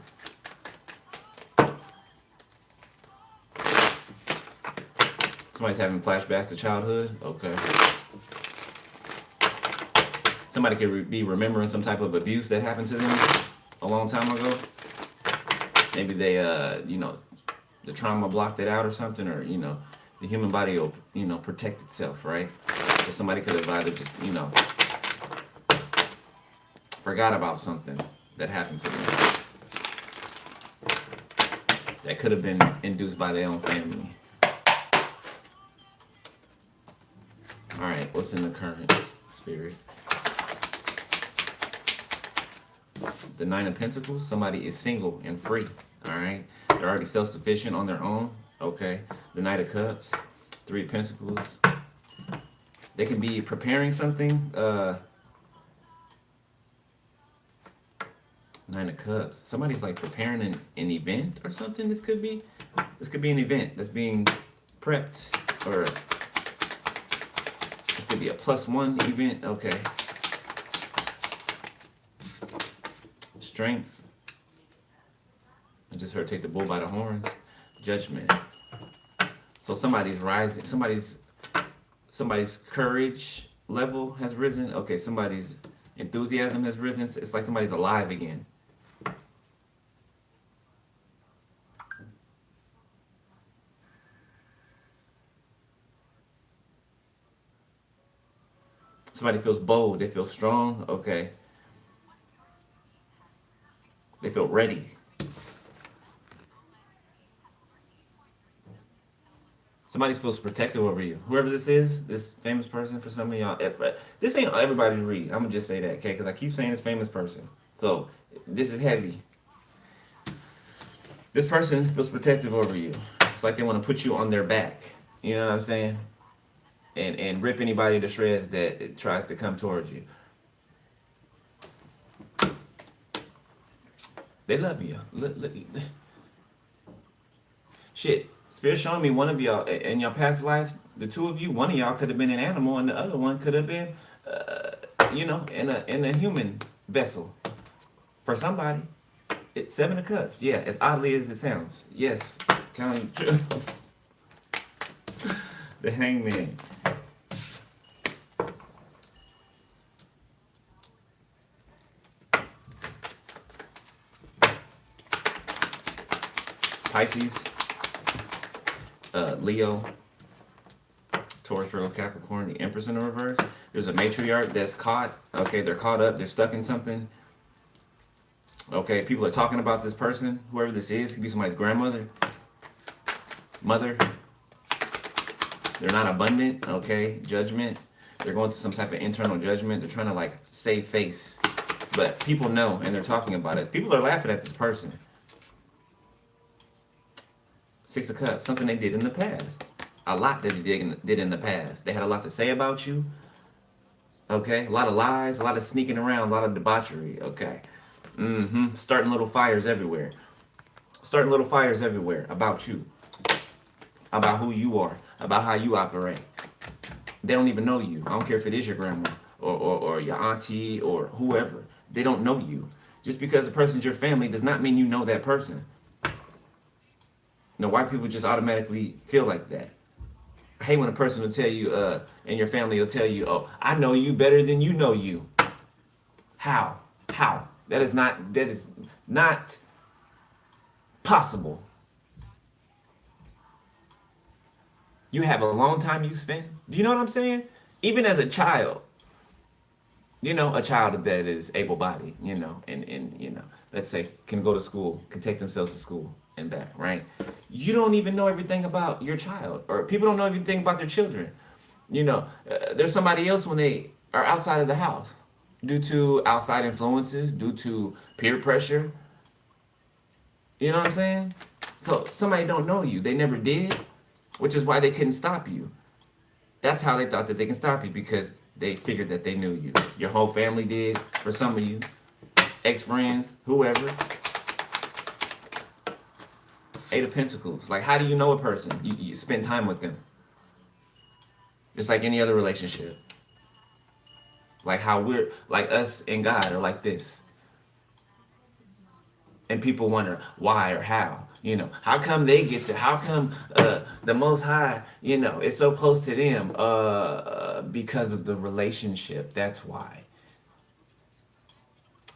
Somebody's having flashbacks to childhood. Okay. Somebody could be remembering some type of abuse that happened to them a long time ago. Maybe they, the trauma blocked it out or something, or, the human body will, protect itself, right? So somebody could have either just, forgot about something that happened to them. That could have been induced by their own family. All right, what's in the current spirit? The Nine of Pentacles. Somebody is single and free. All right, they're already self-sufficient on their own. Okay, the Knight of Cups, Three of Pentacles. They can be preparing something. Nine of Cups. Somebody's like preparing an event or something. This could be an event that's being prepped, or this could be a +1 event. Okay. Strength. I just heard take the bull by the horns. Judgment. So somebody's rising. Somebody's courage level has risen. Okay, somebody's enthusiasm has risen. It's like somebody's alive again. Somebody feels bold. They feel strong. Okay. They feel ready. Somebody feels protective over you. Whoever this is, this famous person for some of y'all. This ain't everybody's read. I'm going to just say that, okay? Because I keep saying this famous person. So, this is heavy. This person feels protective over you. It's like they want to put you on their back. You know what I'm saying? And rip anybody to shreds that tries to come towards you. They love you. Shit. Spirit showing me one of y'all in your past lives, the two of you, one of y'all could have been an animal and the other one could have been, in a human vessel. For somebody, it's Seven of Cups. Yeah, as oddly as it sounds. Yes, telling you the truth. The Hangman. Pisces, Leo, Taurus, Virgo, Capricorn, the Empress in the reverse. There's a matriarch that's caught. Okay, they're caught up. They're stuck in something. Okay, people are talking about this person, whoever this is. It could be somebody's grandmother, mother. They're not abundant. Okay, judgment. They're going through some type of internal judgment. They're trying to like save face, but people know and they're talking about it. People are laughing at this person. Six of Cups, something they did in the past. A lot that they did in the past. They had a lot to say about you. Okay, a lot of lies, a lot of sneaking around, a lot of debauchery. Okay, starting little fires everywhere. Starting little fires everywhere about you, about who you are, about how you operate. They don't even know you. I don't care if it is your grandma or your auntie or whoever. They don't know you. Just because a person's your family does not mean you know that person. No, white people just automatically feel like that. I hate when a person will tell you, and your family will tell you, oh, I know you better than you know you. How? How? That is not possible. You have a long time you spend. Do you know what I'm saying? Even as a child, a child that is able-bodied, and let's say can go to school, can take themselves to school and back, right? You don't even know everything about your child, or people don't know everything about their children. There's somebody else when they are outside of the house due to outside influences, due to peer pressure. You know what I'm saying? So somebody don't know you. They never did, which is why they couldn't stop you. That's how they thought that they can stop you, because they figured that they knew you. Your whole family did, for some of you. Ex-friends, whoever. Eight of Pentacles. Like, how do you know a person? You spend time with them. Just like any other relationship. Like how we're, like us and God are like this. And people wonder why or how. How come they get to, how come the Most High, it's so close to them? Because of the relationship. That's why.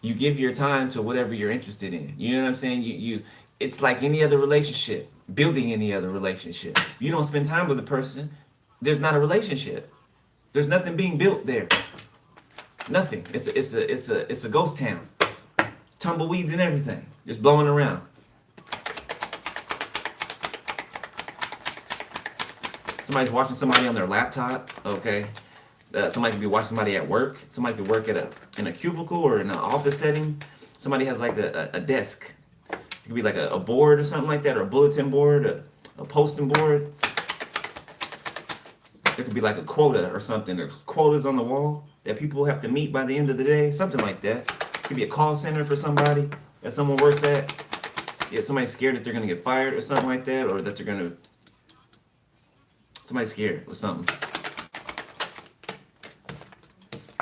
You give your time to whatever you're interested in. You know what I'm saying? It's like any other relationship, building any other relationship. You don't spend time with a person, there's not a relationship. There's nothing being built there. Nothing. It's a ghost town. Tumbleweeds and everything, just blowing around. Somebody's watching somebody on their laptop. Okay, somebody could be watching somebody at work. Somebody could work in a cubicle or in an office setting. Somebody has like a desk. It could be like a board or something like that, or a bulletin board, a posting board. There could be like a quota or something. There's quotas on the wall that people have to meet by the end of the day, something like that. It could be a call center for somebody that someone works at. Yeah, somebody's scared that they're gonna get fired or something like that, or that they're gonna. Somebody's scared or something.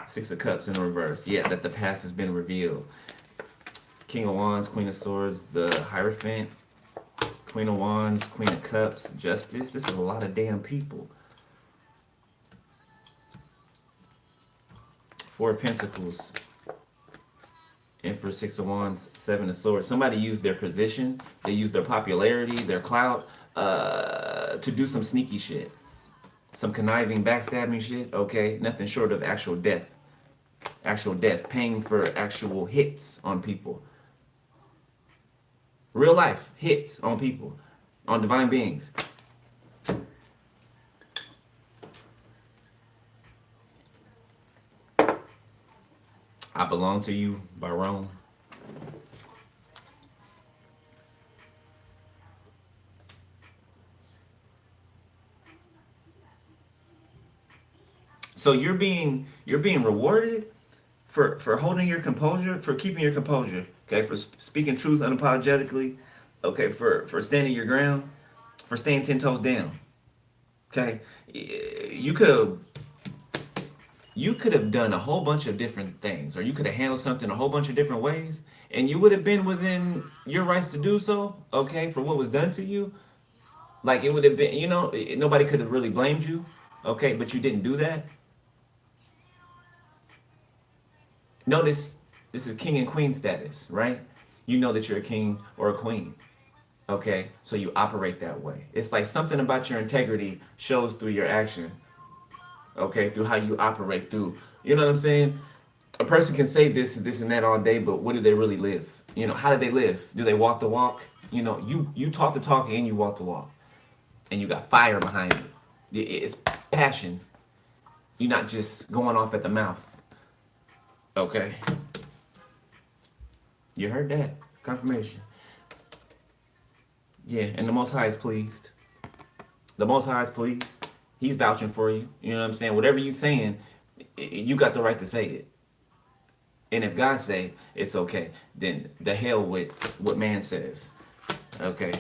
Six of Cups in reverse. Yeah, that the past has been revealed. King of Wands, Queen of Swords, the Hierophant, Queen of Wands, Queen of Cups, Justice. This is a lot of damn people. Four of Pentacles, Emperor, Six of Wands, Seven of Swords. Somebody used their position, they used their popularity, their clout, to do some sneaky shit. Some conniving, backstabbing shit, okay? Nothing short of actual death. Actual death, paying for actual hits on people. Real life hits on people, on divine beings. I Belong to You by Rome. So you're being rewarded for holding your composure, for keeping your composure, okay, for speaking truth unapologetically, okay, for standing your ground, for staying 10 toes down, okay. You could have you could have done a whole bunch of different things, or you could have handled something a whole bunch of different ways, and you would have been within your rights to do so, okay, for what was done to you. Like it would have been, nobody could have really blamed you, okay, but you didn't do that. Notice this is king and queen status, right? You know that you're a king or a queen, okay? So you operate that way. It's like something about your integrity shows through your action, okay? Through how you operate, through, you know what I'm saying? A person can say this and that all day, but what do they really live? How do they live? Do they walk the walk? You talk the talk and you walk the walk, and you got fire behind it. It's passion. You're not just going off at the mouth, okay? You heard that. Confirmation. Yeah, and the Most High is pleased. The Most High is pleased. He's vouching for you. You know what I'm saying? Whatever you saying, you got the right to say it. And if God say it's okay, then the hell with what man says. Okay.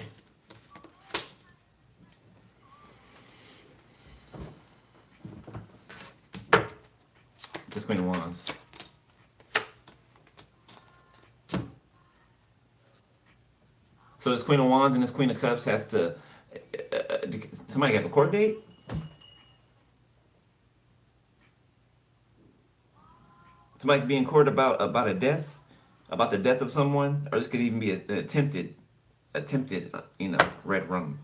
Just Queen of Wands. So this Queen of Wands and this Queen of Cups has to. Somebody have a court date? Somebody be in court about a death, about the death of someone, or this could even be an attempted, red rum.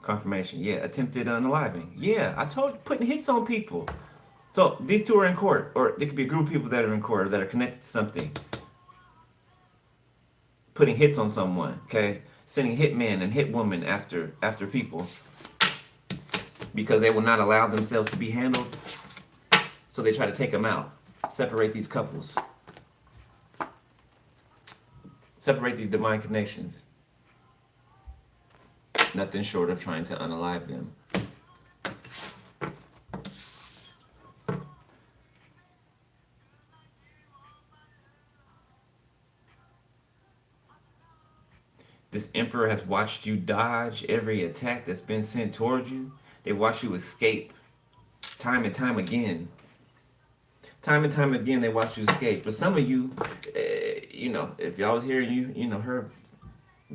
Confirmation. Yeah, attempted unaliving. Yeah, I told you, putting hits on people. So these two are in court, or there could be a group of people that are in court or that are connected to something. Putting hits on someone, okay? Sending hitmen and hitwomen after people because they will not allow themselves to be handled. So they try to take them out, separate these couples, separate these divine connections. Nothing short of trying to unalive them. This emperor has watched you dodge every attack that's been sent towards you. They watch you escape time and time again. Time and time again, they watch you escape. For some of you, if y'all was here and you heard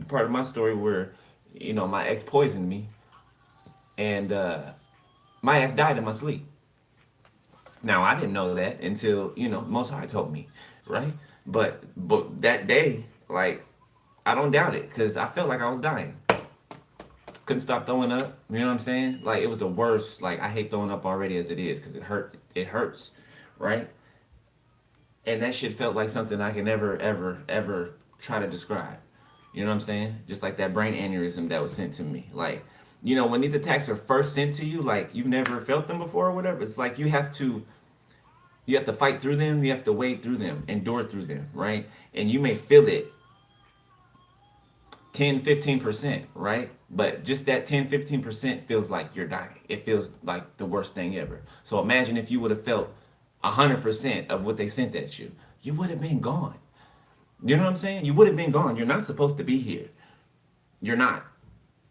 part of my story where, my ex poisoned me and my ass died in my sleep. Now, I didn't know that until, Most High told me, right? But that day, like, I don't doubt it because I felt like I was dying. Couldn't stop throwing up. You know what I'm saying? Like, it was the worst. Like, I hate throwing up already as it is because it hurt. It hurts, right? And that shit felt like something I can never, ever, ever try to describe. You know what I'm saying? Just like that brain aneurysm that was sent to me. Like, when these attacks are first sent to you, like you've never felt them before or whatever, it's like you have to fight through them, you have to wade through them, endure through them, right? And you may feel it 10-15%, right? But just that 10-15% feels like you're dying. It feels like the worst thing ever. So imagine if you would have felt 100% of what they sent at you. You would have been gone. You know what I'm saying? You would have been gone. You're not supposed to be here. You're not.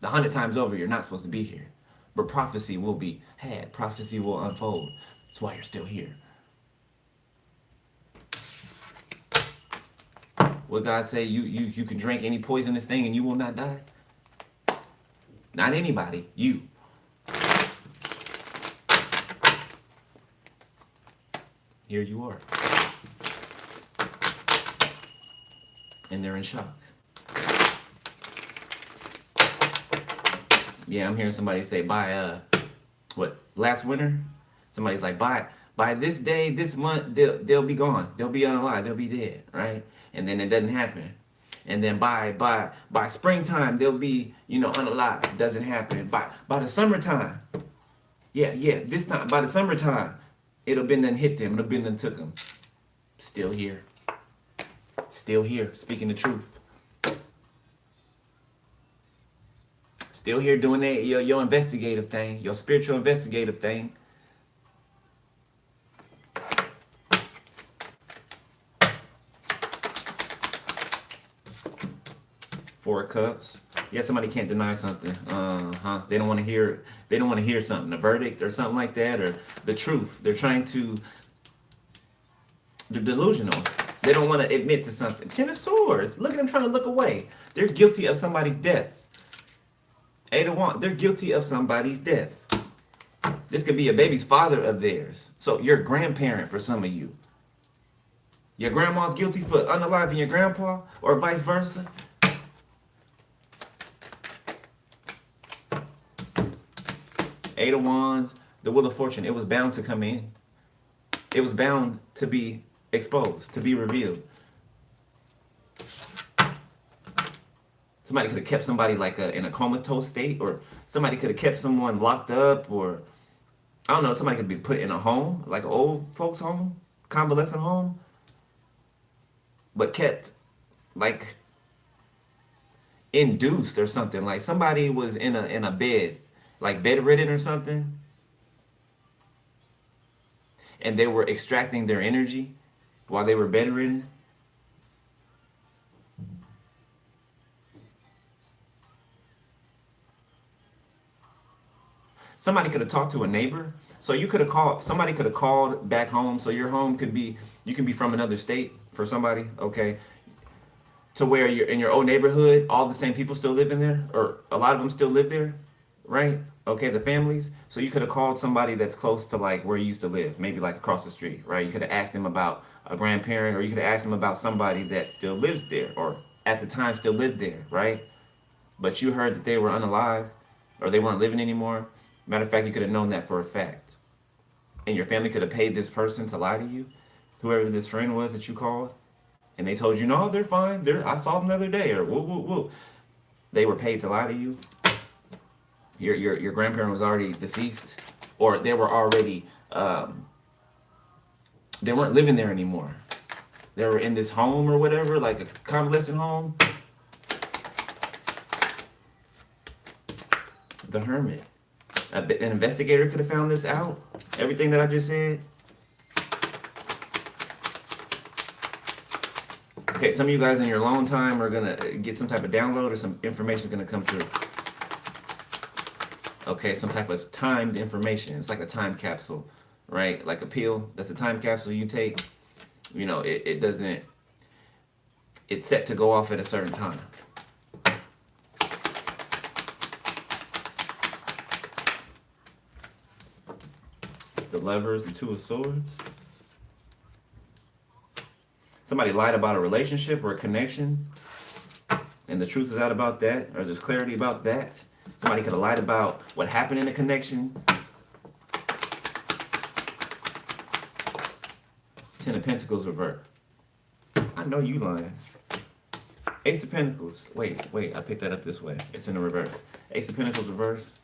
100 times over, you're not supposed to be here. But prophecy will be had. Prophecy will unfold. That's why you're still here. What God say? You can drink any poisonous thing and you will not die? Not anybody. You. Here you are. And they're in shock. Yeah, I'm hearing somebody say by last winter? Somebody's like by this day, this month, they'll be gone. They'll be unalive. They'll be dead, right? And then it doesn't happen. And then by springtime, they'll be, unalive. Doesn't happen. By the summertime. Yeah, this time, by the summertime, it'll been done hit them. It'll been done took them. Still here. Still here, speaking the truth. Still here doing your investigative thing, your spiritual investigative thing. Four of Cups. Yeah, somebody can't deny something. They don't want to hear. They don't want to hear something, a verdict or something like that, or the truth. They're trying to. They're delusional. They don't want to admit to something. Ten of Swords. Look at them trying to look away. They're guilty of somebody's death. Eight of Wands. They're guilty of somebody's death. This could be a baby's father of theirs. So your grandparent for some of you. Your grandma's guilty for unaliving your grandpa, or vice versa. Eight of Wands, the Wheel of Fortune. It was bound to come in. It was bound to be exposed, to be revealed. Somebody could have kept somebody like in a comatose state, or somebody could have kept someone locked up, or I don't know, somebody could be put in a home, like an old folks home, convalescent home, but kept like induced or something. Like somebody was in a bed, like bedridden or something, and they were extracting their energy while they were bedridden. Somebody could have talked to a neighbor. So you could have called, somebody could have called back home. So your home could be, you can be from another state for somebody, okay? To where you're in your old neighborhood, all the same people still live in there, or a lot of them still live there, right? Okay, the families. So you could have called somebody that's close to like where you used to live, maybe like across the street, right? You could have asked them about a grandparent, or you could have asked them about somebody that still lives there, or at the time still lived there, right? But you heard that they were unalive, or they weren't living anymore. Matter of fact, you could have known that for a fact. And your family could have paid this person to lie to you, whoever this friend was that you called. And they told you, no, they're fine. I saw them the other day, or woo, woo, woo. They were paid to lie to you. Your grandparent was already deceased, or they were already, they weren't living there anymore. They were in this home or whatever, like a convalescent home. The Hermit. An investigator could have found this out. Everything that I just said. Okay, some of you guys in your alone time are going to get some type of download, or some information is going to come through. Okay, some type of timed information. It's like a time capsule, right? Like a pill. That's a time capsule you take. You know, it doesn't, it's set to go off at a certain time. The Lovers, the Two of Swords. Somebody lied about a relationship or a connection, and the truth is out about that, or there's clarity about that. Somebody could have lied about what happened in a connection. Ten of Pentacles reversed. I know you lying. Ace of Pentacles. Wait, I picked that up this way. It's in the reverse. Ace of Pentacles reversed.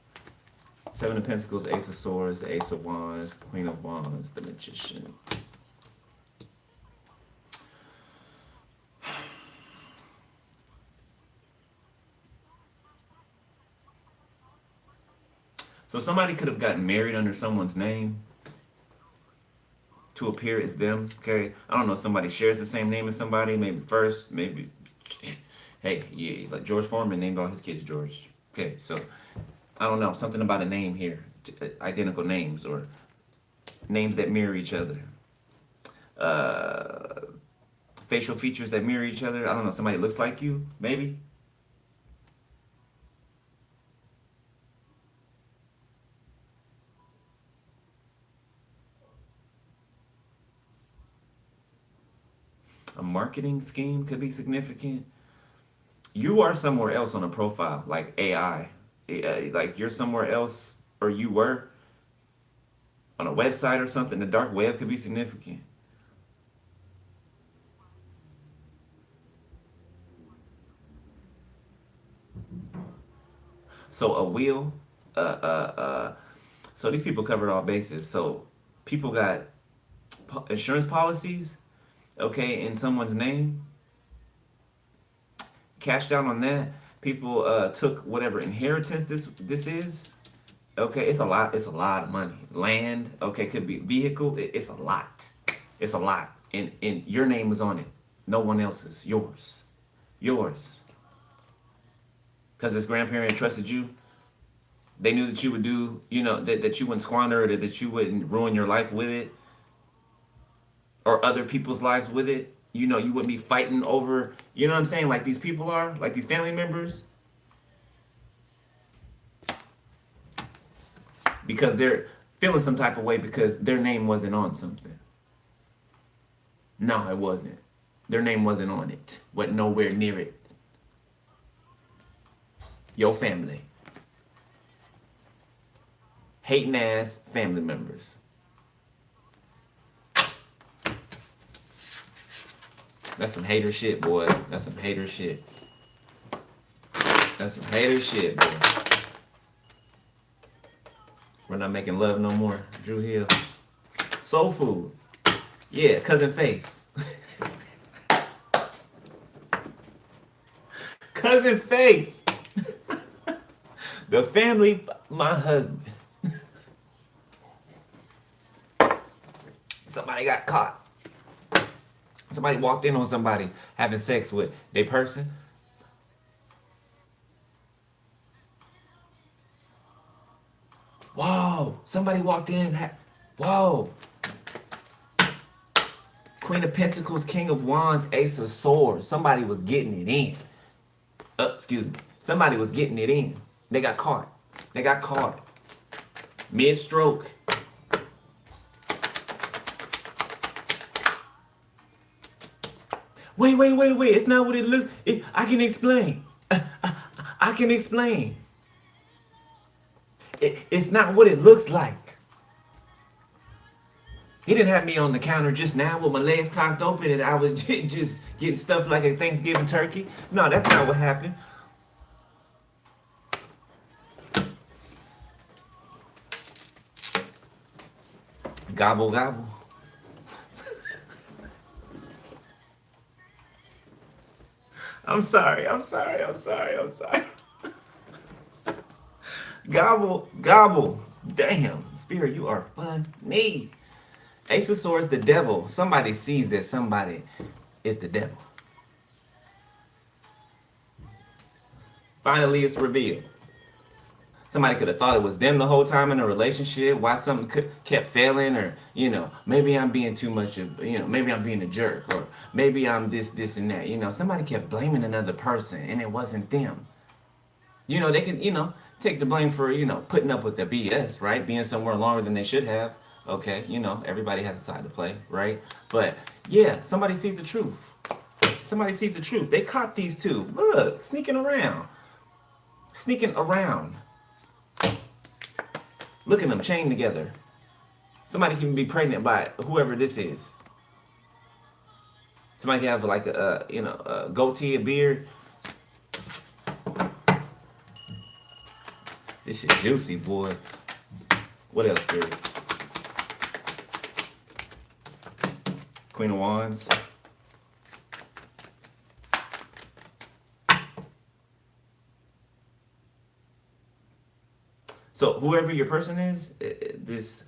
Seven of Pentacles, Ace of Swords, the Ace of Wands, Queen of Wands, the Magician. So somebody could have gotten married under someone's name to appear as them, okay? I don't know if somebody shares the same name as somebody, maybe first, maybe, hey, yeah, like George Foreman named all his kids George. Okay, so I don't know, something about a name here, identical names, or names that mirror each other. Facial features that mirror each other. I don't know, somebody looks like you, maybe. A marketing scheme could be significant. You are somewhere else on a profile, like AI. Like you're somewhere else, or you were on a website or something. The dark web could be significant. So a wheel, so these people covered all bases. So people got insurance policies, okay, in someone's name, cashed out on that. People took whatever inheritance this is. Okay, it's a lot. It's a lot of money. Land. Okay, could be vehicle. It's a lot. It's a lot. And your name was on it. No one else's. Yours. Yours. Because this grandparent trusted you. They knew that you would do, that you wouldn't squander it, or that you wouldn't ruin your life with it, or other people's lives with it. You wouldn't be fighting over, you know what I'm saying? Like these people are, like these family members. Because they're feeling some type of way because their name wasn't on something. No, it wasn't. Their name wasn't on it. Wasn't nowhere near it. Your family. Hating ass family members. That's some hater shit, boy. That's some hater shit. That's some hater shit, boy. We're not making love no more. Drew Hill. Soul Food. Yeah, Cousin Faith. Cousin Faith. The family, my husband. Somebody got caught. Somebody walked in on somebody having sex with their person. Whoa, somebody walked in and whoa. Queen of Pentacles, King of Wands, Ace of Swords. Somebody was getting it in. Excuse me. Somebody was getting it in. They got caught. They got caught. Mid-stroke. Wait. It's not what it looks. I can explain. I can explain. It's not what it looks like. He didn't have me on the counter just now with my legs cocked open and I was just getting stuff like a Thanksgiving turkey. No, that's not what happened. Gobble, gobble. I'm sorry. Gobble, gobble. Damn, Spirit, you are funny. Ace of Swords, the devil. Somebody sees that somebody is the devil. Finally, it's revealed. Somebody could have thought it was them the whole time in a relationship. Why something kept failing, or maybe I'm being too much of, maybe I'm being a jerk, or maybe I'm this, and that. Somebody kept blaming another person, and it wasn't them. They can, take the blame for, putting up with the BS, right? Being somewhere longer than they should have. Okay, everybody has a side to play, right? But yeah, somebody sees the truth. Somebody sees the truth. They caught these two. Look, sneaking around. Look at them chained together. Somebody can be pregnant by whoever this is. Somebody can have like a goatee, a beard. This shit juicy, boy. What else, Spirit? Queen of Wands. So whoever your person is, this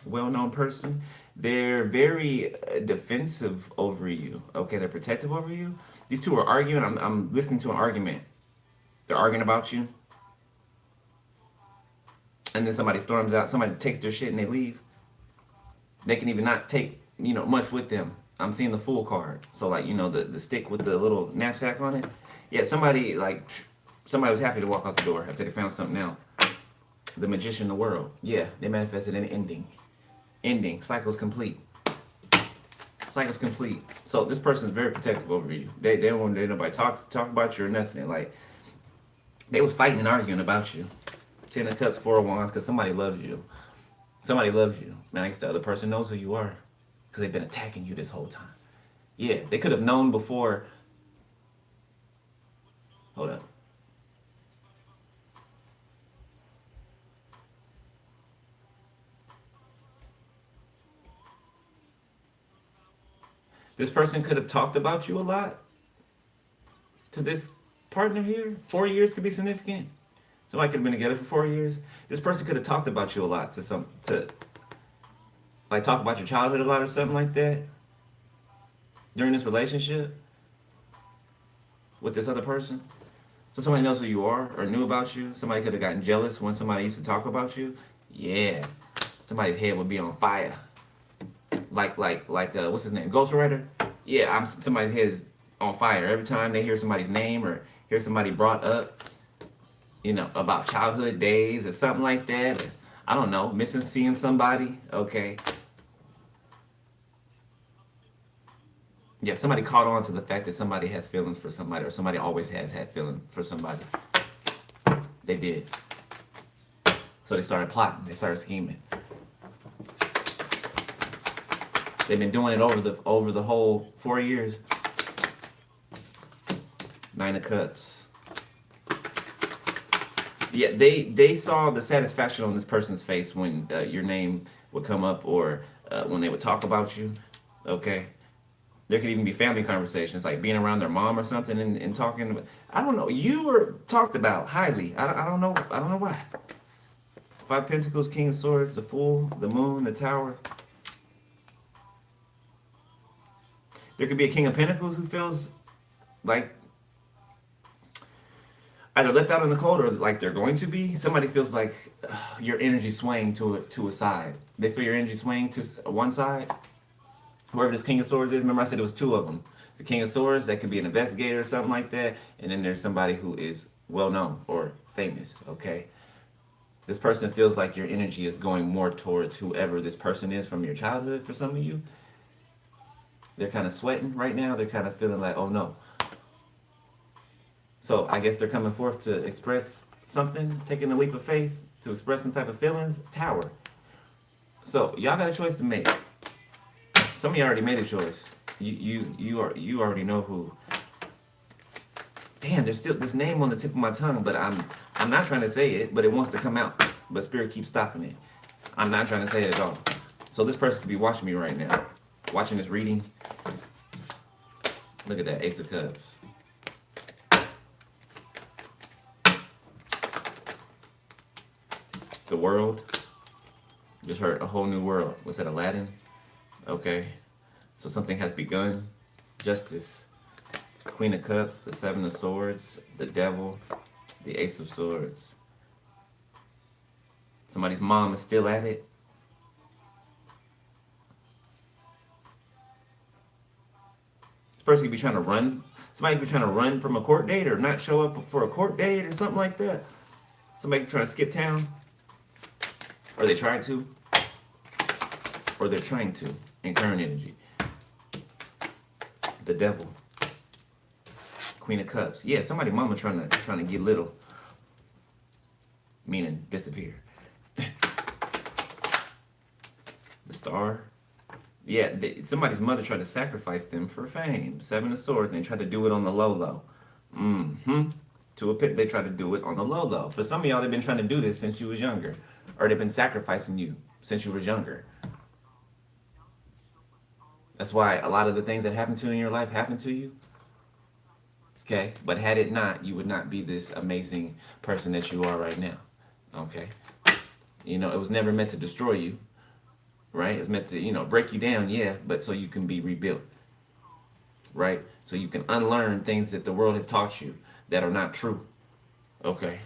well-known person, they're very defensive over you. Okay, they're protective over you. These two are arguing. I'm listening to an argument. They're arguing about you. And then somebody storms out. Somebody takes their shit and they leave. They can even not take, much with them. I'm seeing the Fool card. So like, the stick with the little knapsack on it. Yeah, somebody was happy to walk out the door after they found something else. The Magician in the World. Yeah, they manifested an ending. Cycle's complete. So this person is very protective over you. They don't want nobody talk about you or nothing. Like, they was fighting and arguing about you. 10 of Cups, 4 of Wands, because somebody loves you. Now, the other person knows who you are. Because they've been attacking you this whole time. Yeah, they could have known before. Hold up. This person could have talked about you a lot to this partner here. 4 years could be significant. Somebody could have been together for 4 years. This person could have talked about you a lot to talk about your childhood a lot or something like that during this relationship with this other person. So somebody knows who you are or knew about you. Somebody could have gotten jealous when somebody used to talk about you. Yeah, somebody's head would be on fire. Like what's his name? Ghostwriter. Yeah, somebody's head is on fire every time they hear somebody's name or hear somebody brought up, about childhood days or something like that. Or, I don't know, missing seeing somebody. Okay. Yeah, somebody caught on to the fact that somebody has feelings for somebody or somebody always has had feelings for somebody. They did. So they started plotting. They started scheming. They've been doing it over the whole 4 years. 9 of Cups. Yeah, they saw the satisfaction on this person's face when your name would come up or when they would talk about you. Okay. There could even be family conversations, like being around their mom or something and talking. I don't know. You were talked about highly. I don't know. I don't know why. 5 Pentacles, King of Swords, the Fool, the Moon, the Tower. There could be a King of Pentacles who feels like either left out in the cold or like they're going to be. Somebody feels like your energy swaying to a side. They feel your energy swaying to one side. Whoever this King of Swords is, remember I said it was 2 of them. It's the King of Swords, that could be an investigator or something like that. And then there's somebody who is well known or famous, okay? This person feels like your energy is going more towards whoever this person is from your childhood for some of you. They're kind of sweating right now. They're kind of feeling like, oh no. So I guess they're coming forth to express something, taking a leap of faith to express some type of feelings. Tower. So y'all got a choice to make. Some of you already made a choice. You already know who. Damn, there's still this name on the tip of my tongue, but I'm not trying to say it, but it wants to come out. But Spirit keeps stopping it. I'm not trying to say it at all. So this person could be watching me right now, watching this reading. Look at that, Ace of Cups. The World. Just heard a whole new world. Was that Aladdin? Okay, so something has begun. Justice, Queen of Cups, the 7 of Swords, the Devil, the Ace of Swords. Somebody's mom is still at it. This person could be trying to run. Somebody could be trying to run from a court date or not show up for a court date or something like that. Somebody could try to skip town. Or they tried to. Or they're trying to. In current energy. The Devil. Queen of Cups. Yeah, somebody mama trying to get little. Meaning disappear. The Star. Yeah, somebody's mother tried to sacrifice them for fame. 7 of Swords, and they tried to do it on the low. To a pit, they tried to do it on the low. For some of y'all, they've been trying to do this since you was younger. Or they've been sacrificing you since you was younger. That's why a lot of the things that happen to you in your life happen to you. Okay? But had it not, you would not be this amazing person that you are right now. Okay? It was never meant to destroy you. Right? It's meant to, break you down, yeah, but so you can be rebuilt. Right? So you can unlearn things that the world has taught you that are not true. Okay?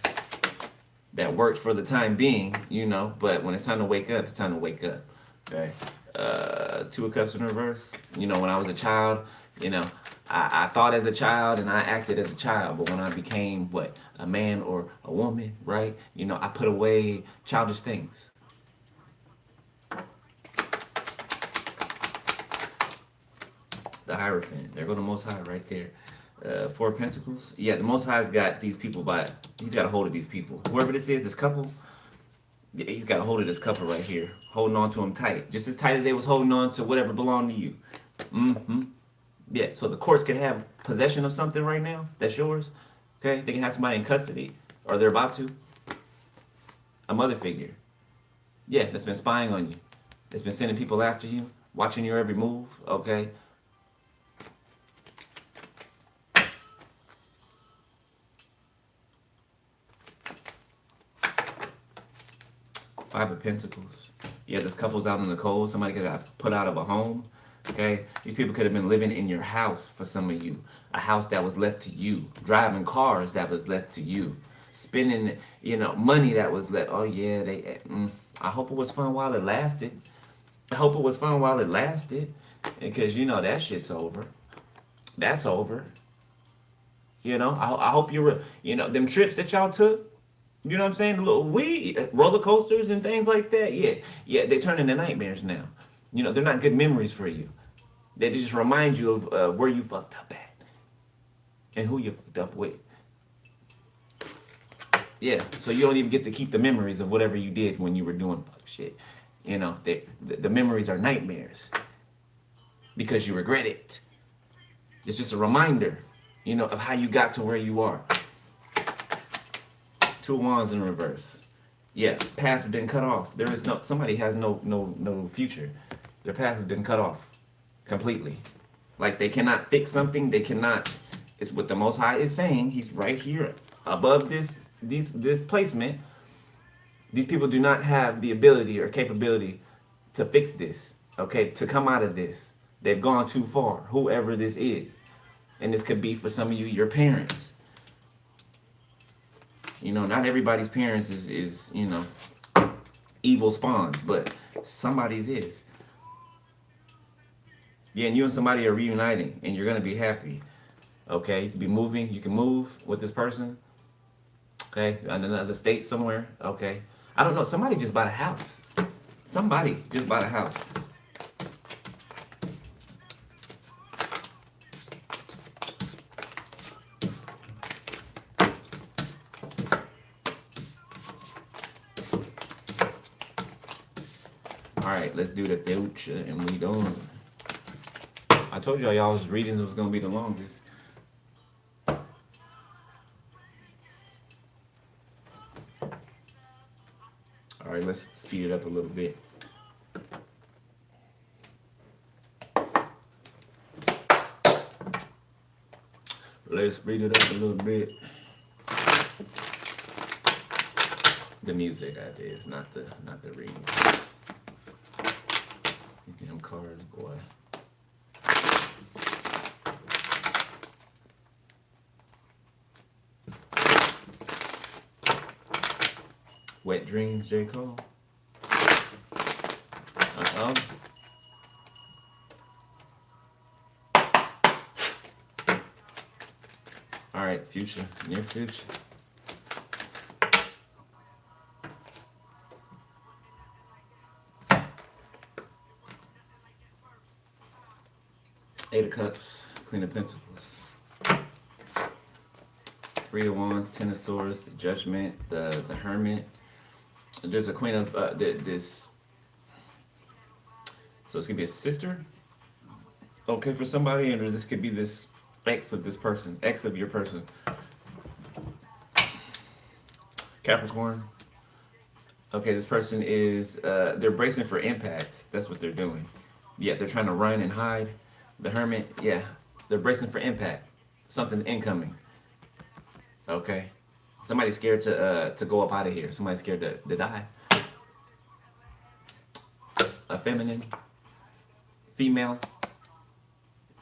That worked for the time being, but when it's time to wake up, it's time to wake up. Okay? 2 of Cups in reverse. When I was a child, I thought as a child and I acted as a child. But when I became, a man or a woman, right? I put away childish things. The Hierophant. There go the Most High right there. 4 of Pentacles. Yeah, the Most High's got these people he's got a hold of these people. Whoever this is, this couple, he's got a hold of this couple right here. Holding on to them tight. Just as tight as they was holding on to whatever belonged to you. Yeah, so the courts can have possession of something right now that's yours. Okay, they can have somebody in custody. Or they're about to. A mother figure. Yeah, that's been spying on you. That's been sending people after you. Watching your every move. Okay. 5 of Pentacles. Yeah, this couple's out in the cold. Somebody got put out of a home. Okay, these people could have been living in your house for some of you, a house that was left to you, driving cars that was left to you, spending money that was left. Oh yeah, I hope it was fun while it lasted. I hope it was fun while it lasted, because that shit's over. That's over. I hope them trips that y'all took. You know what I'm saying? The little roller coasters and things like that. Yeah, yeah, they turn into nightmares now. They're not good memories for you. They just remind you of where you fucked up at and who you fucked up with. Yeah, so you don't even get to keep the memories of whatever you did when you were doing fuck shit. The memories are nightmares because you regret it. It's just a reminder, of how you got to where you are. Two wands in reverse. Yeah, path has been cut off. Somebody has no future. Their path has been cut off completely. Like they cannot fix something. They cannot. It's what the Most High is saying. He's right here above this placement. These people do not have the ability or capability to fix this. Okay, to come out of this. They've gone too far. Whoever this is, and this could be for some of you, your parents. Not everybody's parents is evil spawns, but somebody's is. Yeah, and you and somebody are reuniting, and you're gonna be happy. Okay, you can be moving. You can move with this person. Okay, in another state somewhere. Okay, I don't know. Somebody just bought a house. Somebody just bought a house. All right, let's do the future, and we done. I told y'all's readings was gonna be the longest. All right, let's speed it up a little bit. Let's speed it up a little bit. The music, that is, not the reading. These damn cards, boy. Wet Dreams, J. Cole. Uh-oh. All right, future, near future. Eight of Cups, Queen of Pentacles. Three of Wands, Ten of Swords, the Judgment, the Hermit. There's a Queen of this. So it's gonna be a sister. Okay, for somebody, and this could be this ex of this person, ex of your person. Capricorn. Okay, this person is they're bracing for impact. That's what they're doing. Yeah, they're trying to run and hide. The Hermit, yeah, they're bracing for impact. Something incoming. Okay. Somebody's scared to go up out of here. Somebody's scared to die. A feminine, female,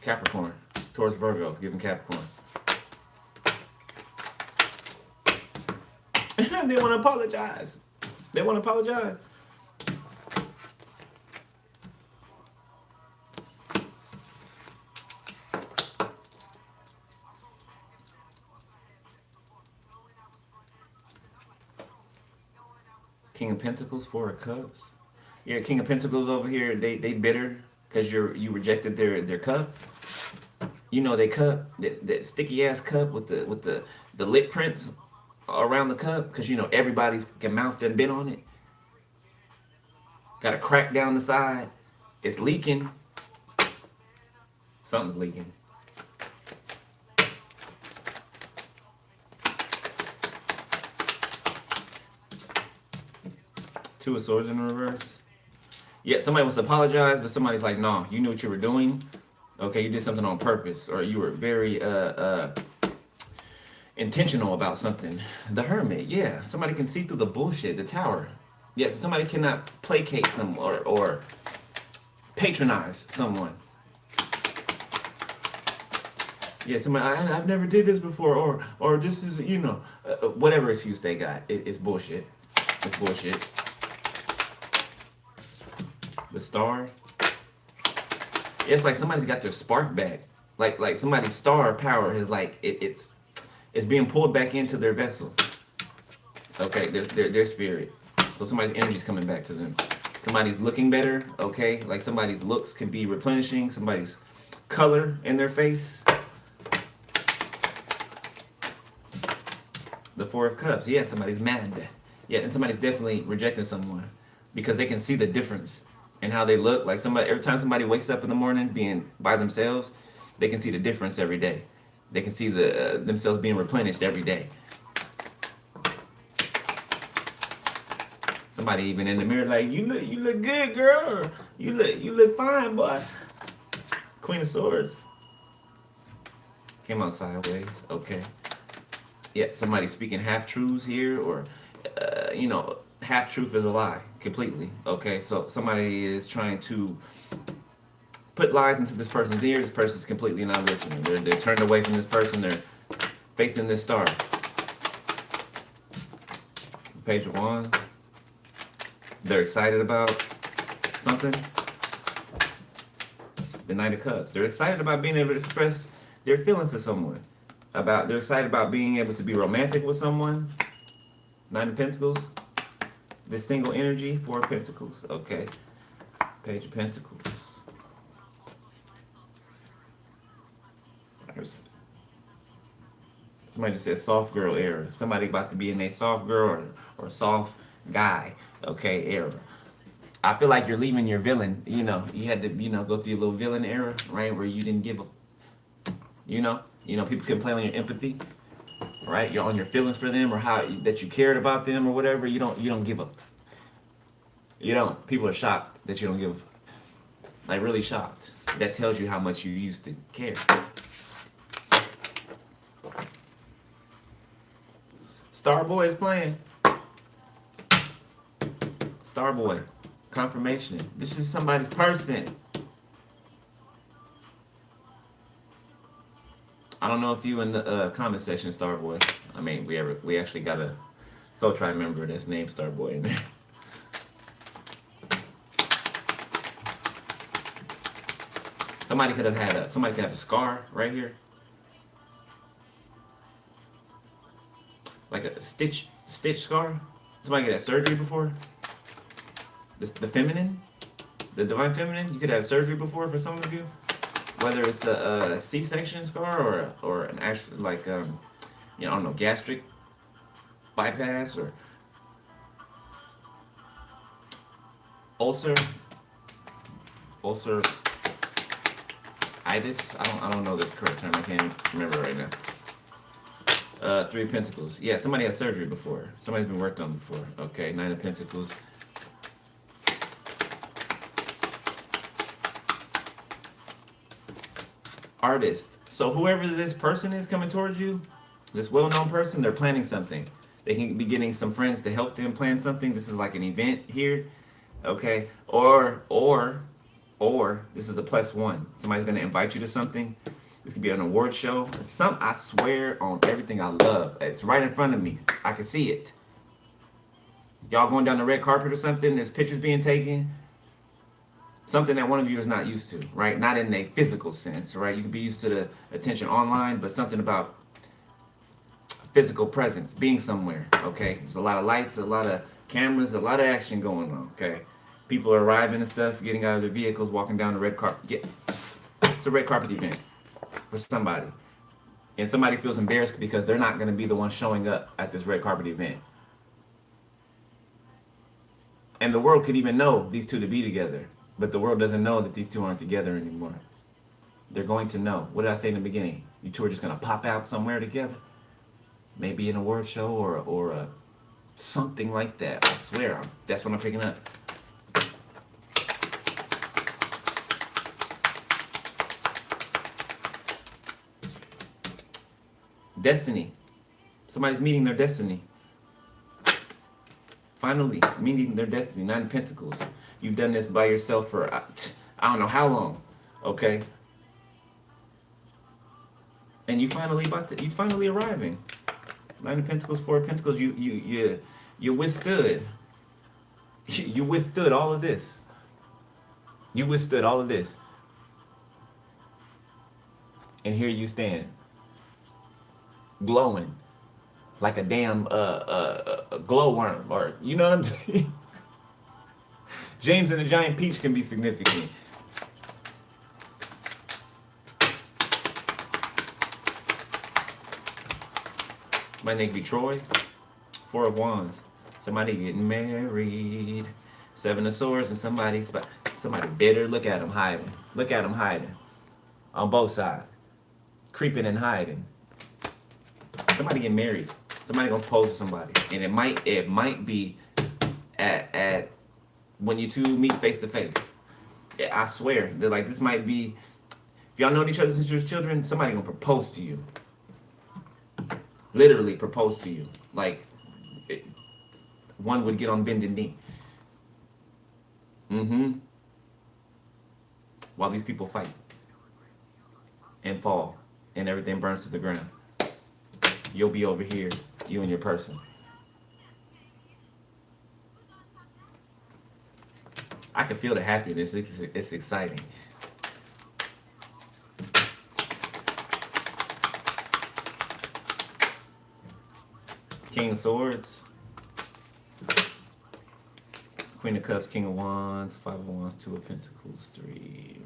Capricorn, Taurus, Virgos, giving Capricorn. They want to apologize. They want to apologize. King of Pentacles, Four of Cups. Yeah, King of Pentacles over here, they bitter because you rejected their cup. They cup, that sticky ass cup with the lip prints around the cup, because everybody's mouth done been on it. Got a crack down the side. It's leaking. Something's leaking. Two of Swords in reverse. Yeah, somebody wants to apologize, but somebody's like, no, you knew what you were doing. Okay, you did something on purpose, or you were very intentional about something. The Hermit, yeah. Somebody can see through the bullshit, the Tower. Yeah, so somebody cannot placate someone or patronize someone. Yeah, somebody, I've never did this before, or this is, whatever excuse they got. It's bullshit. It's bullshit. The star. It's like somebody's got their spark back. Like somebody's star power is like it's being pulled back into their vessel. Okay, their spirit. So somebody's energy's coming back to them. Somebody's looking better. Okay, like somebody's looks can be replenishing. Somebody's color in their face. The Four of Cups. Yeah, somebody's mad. Yeah, and somebody's definitely rejecting someone because they can see the difference in how they look. Like somebody, every time somebody wakes up in the morning being by themselves, they can see the difference every day. They can see themselves being replenished every day. Somebody even in the mirror like, you look good, girl. Or, you look fine, boy. Queen of Swords. Came out sideways. Okay. Yeah, somebody speaking half truths here, or half truth is a lie completely. Okay, so somebody is trying to put lies into this person's ear. This person's completely not listening. They're turned away from this person. They're facing this star. Page of Wands. They're excited about something. The Knight of Cups. They're excited about being able to express their feelings to someone. They're excited about being able to be romantic with someone. Nine of Pentacles. This single energy, Four of Pentacles. Okay. Page of Pentacles. Somebody just said soft girl era. Somebody about to be in a soft girl or soft guy, okay, era. I feel like you're leaving your villain. You had to, go through your little villain era, right, where you didn't give a, people can play on your empathy, right? You're on your feelings for them, or how that you cared about them, or whatever. You don't give up. You don't. People are shocked that you don't give, like really shocked. That tells you how much you used to care. Starboy is playing. Starboy. Confirmation. This is somebody's person. I don't know if you in the comment section, Starboy. I mean, we actually got a Soul Tribe member that's named Starboy in there. Somebody could have a scar right here, like a stitch scar. Somebody could have surgery before. The feminine, the divine feminine. You could have surgery before for some of you, whether it's a C-section scar or an actual like I don't know, gastric bypass or ulcer. Itis. I don't know the correct term. I can't remember right now. Three of Pentacles. Yeah, somebody had surgery before. Somebody's been worked on before. Okay, Nine of Pentacles. Artist. So whoever this person is coming towards you, this well-known person, they're planning something. They can be getting some friends to help them plan something. This is like an event here. Okay, or this is a +1. Somebody's gonna invite you to something. This could be an award show. I swear on everything I love. It's right in front of me. I can see it. Y'all going down the red carpet or something. There's pictures being taken. Something that one of you is not used to, right? Not in a physical sense, right? You can be used to the attention online, but something about physical presence, being somewhere, okay? There's a lot of lights, a lot of cameras, a lot of action going on, okay? People are arriving and stuff, getting out of their vehicles, walking down the red carpet. Yeah. It's a red carpet event for somebody. And somebody feels embarrassed because they're not going to be the one showing up at this red carpet event. And the world could even know these two to be together. But the world doesn't know that these two aren't together anymore. They're going to know. What did I say in the beginning? You two are just going to pop out somewhere together? Maybe an award show or something like that. I swear, that's what I'm picking up. Destiny. Somebody's meeting their destiny. Finally, meeting their destiny. Nine of Pentacles. You've done this by yourself for I don't know how long. Okay. And you finally arriving. Nine of Pentacles, Four of Pentacles. You withstood. You withstood all of this. You withstood all of this. And here you stand, glowing like a damn glowworm, or you know what I'm saying? James and the Giant Peach can be significant. My name be Troy. Four of Wands. Somebody getting married. Seven of Swords, and somebody bitter. Look at them hiding. Look at them hiding. On both sides. Creeping and hiding. Somebody getting married. Somebody gonna propose to somebody. And it might be at when you two meet face to face. I swear. They're like, this might be, if y'all known each other since you was children, somebody gonna propose to you. Literally propose to you. Like, one would get on bended knee. While these people fight and fall and everything burns to the ground, you'll be over here, you and your person. I can feel the happiness. It's exciting. King of Swords, Queen of Cups, King of Wands, Five of Wands, Two of Pentacles, Three.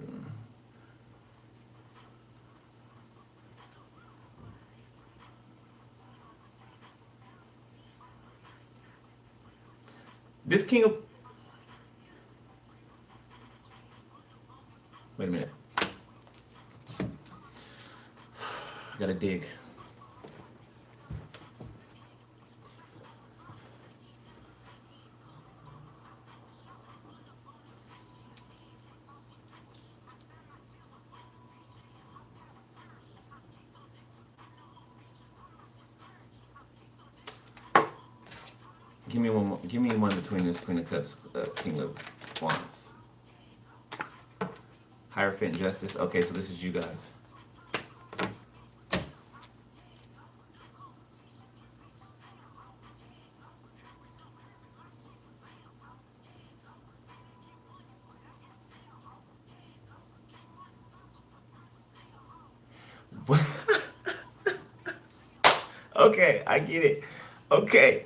This King of... Wait a minute. I gotta dig. Give me one more. Give me one between this Queen of Cups, King of Wands. Hierophant, Justice. Okay, so this is you guys. Okay, I get it. Okay.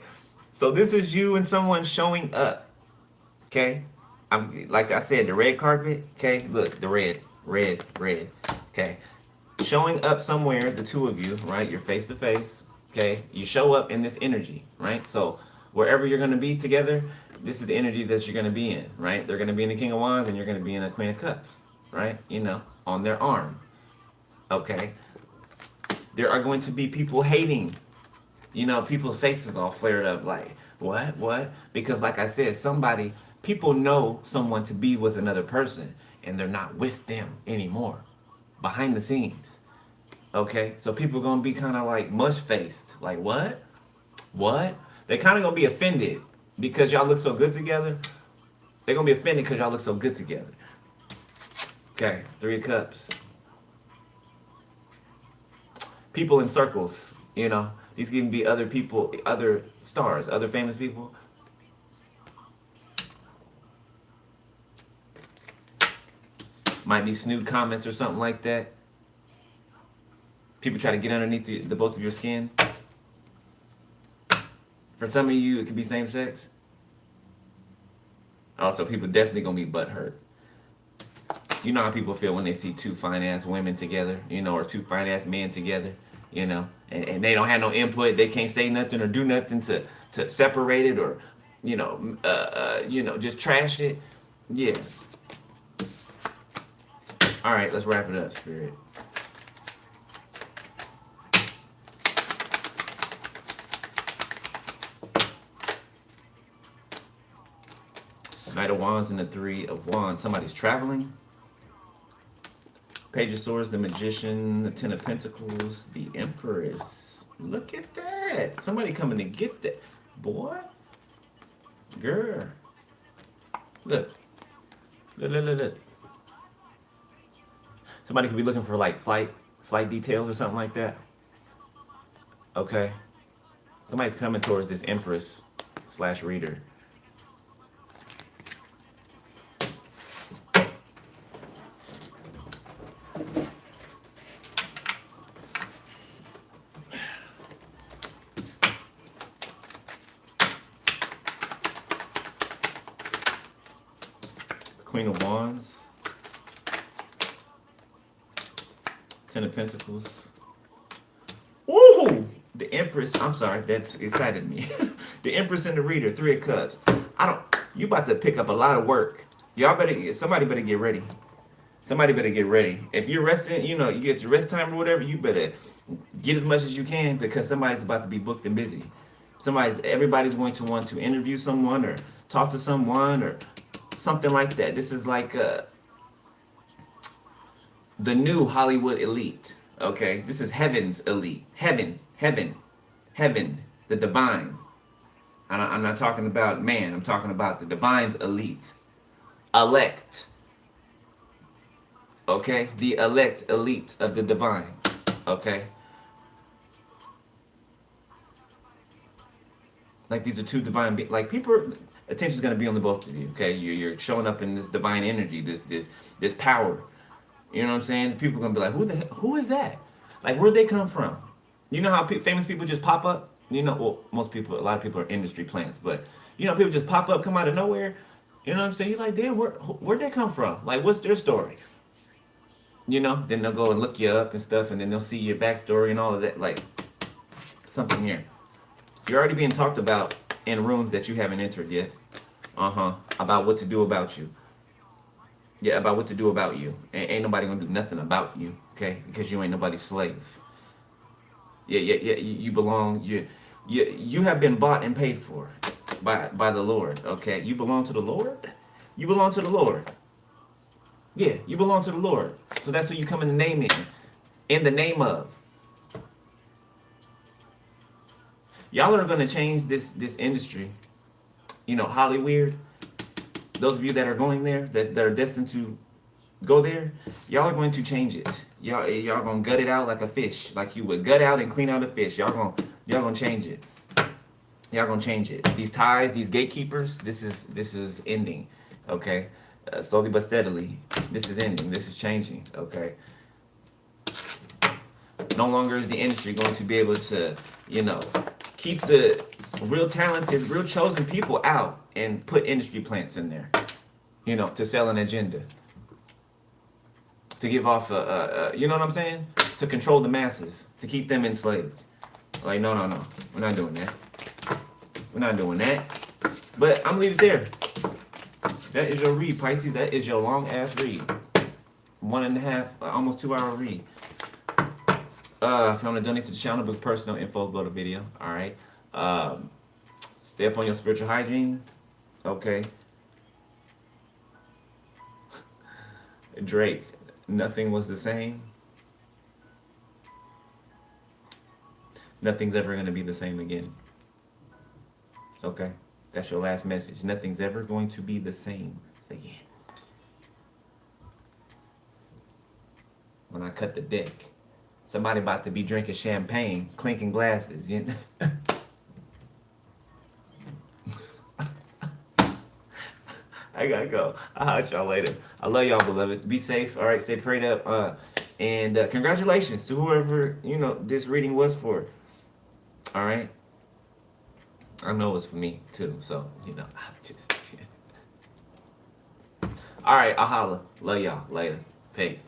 So this is you and someone showing up. Okay? I'm like I said, the red carpet. Okay, look, the red. Okay. Showing up somewhere, the two of you, right? You're face to face. Okay. You show up in this energy, right? So wherever you're gonna be together, this is the energy that you're gonna be in, right? They're gonna be in the King of Wands and you're gonna be in the Queen of Cups, right? You know, on their arm. Okay. There are going to be people hating. You know, people's faces all flared up like, what? Because like I said, people know someone to be with another person and they're not with them anymore. Behind the scenes. Okay? So people gonna be kind of like mush-faced. Like, what? They're kind of gonna be offended because y'all look so good together. They're gonna be offended because y'all look so good together. Okay, Three of Cups. People in circles, you know. These can be other people, other stars, other famous people. Might be snood comments or something like that. People try to get underneath the both of your skin. For some of you, it could be same sex. Also, people definitely gonna be butthurt. You know how people feel when they see two fine-ass women together, you know, or two fine-ass men together. You know, and they don't have no input. They can't say nothing or do nothing to separate it or, just trash it. Yeah. All right, let's wrap it up, Spirit. Knight of Wands and the Three of Wands. Somebody's traveling. Page of Swords, the Magician, the Ten of Pentacles, the Empress. Look at that. Somebody coming to get that. Boy. Girl. Look. Look. Somebody could be looking for like flight flight details or something like that. Okay. Somebody's coming towards this Empress slash reader. Queen of Wands. Ten of Pentacles. Ooh! The Empress. I'm sorry, that's excited me. The Empress and the Reader. Three of Cups. You about to pick up a lot of work. Y'all better, somebody better get ready. Somebody better get ready. If you're resting, you get your rest time or whatever, you better get as much as you can because somebody's about to be booked and busy. Everybody's going to want to interview someone or talk to someone or something like that. This is like the new Hollywood elite. Okay, this is heaven's elite. Heaven, the divine. I'm not talking about man. I'm talking about the divine's elite. Elect. Okay, the elite of the divine. Okay. Like these are two divine like people. Attention's gonna be on the both of you. Okay, you're showing up in this divine energy, this power. You know what I'm saying? People are gonna be like, who is that? Like, where'd they come from? You know how famous people just pop up? Well, a lot of people are industry plants, but people just pop up, come out of nowhere. You know what I'm saying? You're like, damn, where'd they come from? Like, what's their story? Then they'll go and look you up and stuff, and then they'll see your backstory and all of that. Like, something here. You're already being talked about in rooms that you haven't entered yet. About what to do about you. Yeah, about what to do about you. Ain't nobody gonna do nothing about you, okay? Because you ain't nobody's slave. Yeah. You belong. You have been bought and paid for by the Lord, okay? You belong to the Lord. You belong to the Lord. Yeah, you belong to the Lord. So that's who you come in the name in the name of. Y'all are gonna change this industry. Hollyweird. Those of you that are going there, that are destined to go there, y'all are going to change it. Y'all gonna gut it out like a fish, like you would gut out and clean out a fish. Y'all gonna change it. Y'all gonna change it. These ties, these gatekeepers, this is ending. Okay, slowly but steadily, this is ending. This is changing. Okay. No longer is the industry going to be able to, keep the real talented, real chosen people out and put industry plants in there, to sell an agenda, to give off you know what I'm saying? To control the masses, to keep them enslaved. Like, no, we're not doing that. We're not doing that. But I'm gonna leave it there. That is your read, Pisces. That is your long ass read. 1.5, almost 2 hour read. If you want to donate to the channel, book personal info, go to video. All right. Stay up on your spiritual hygiene. Okay. Drake, nothing was the same. Nothing's ever going to be the same again. Okay. That's your last message. Nothing's ever going to be the same again. When I cut the deck. Somebody about to be drinking champagne, clinking glasses. I gotta go. I'll holler at y'all later. I love y'all, beloved. Be safe. All right, stay prayed up. And congratulations to whoever this reading was for. All right. I know it's for me too. So I'm just. All right, I'll holler. Love y'all later. Peace.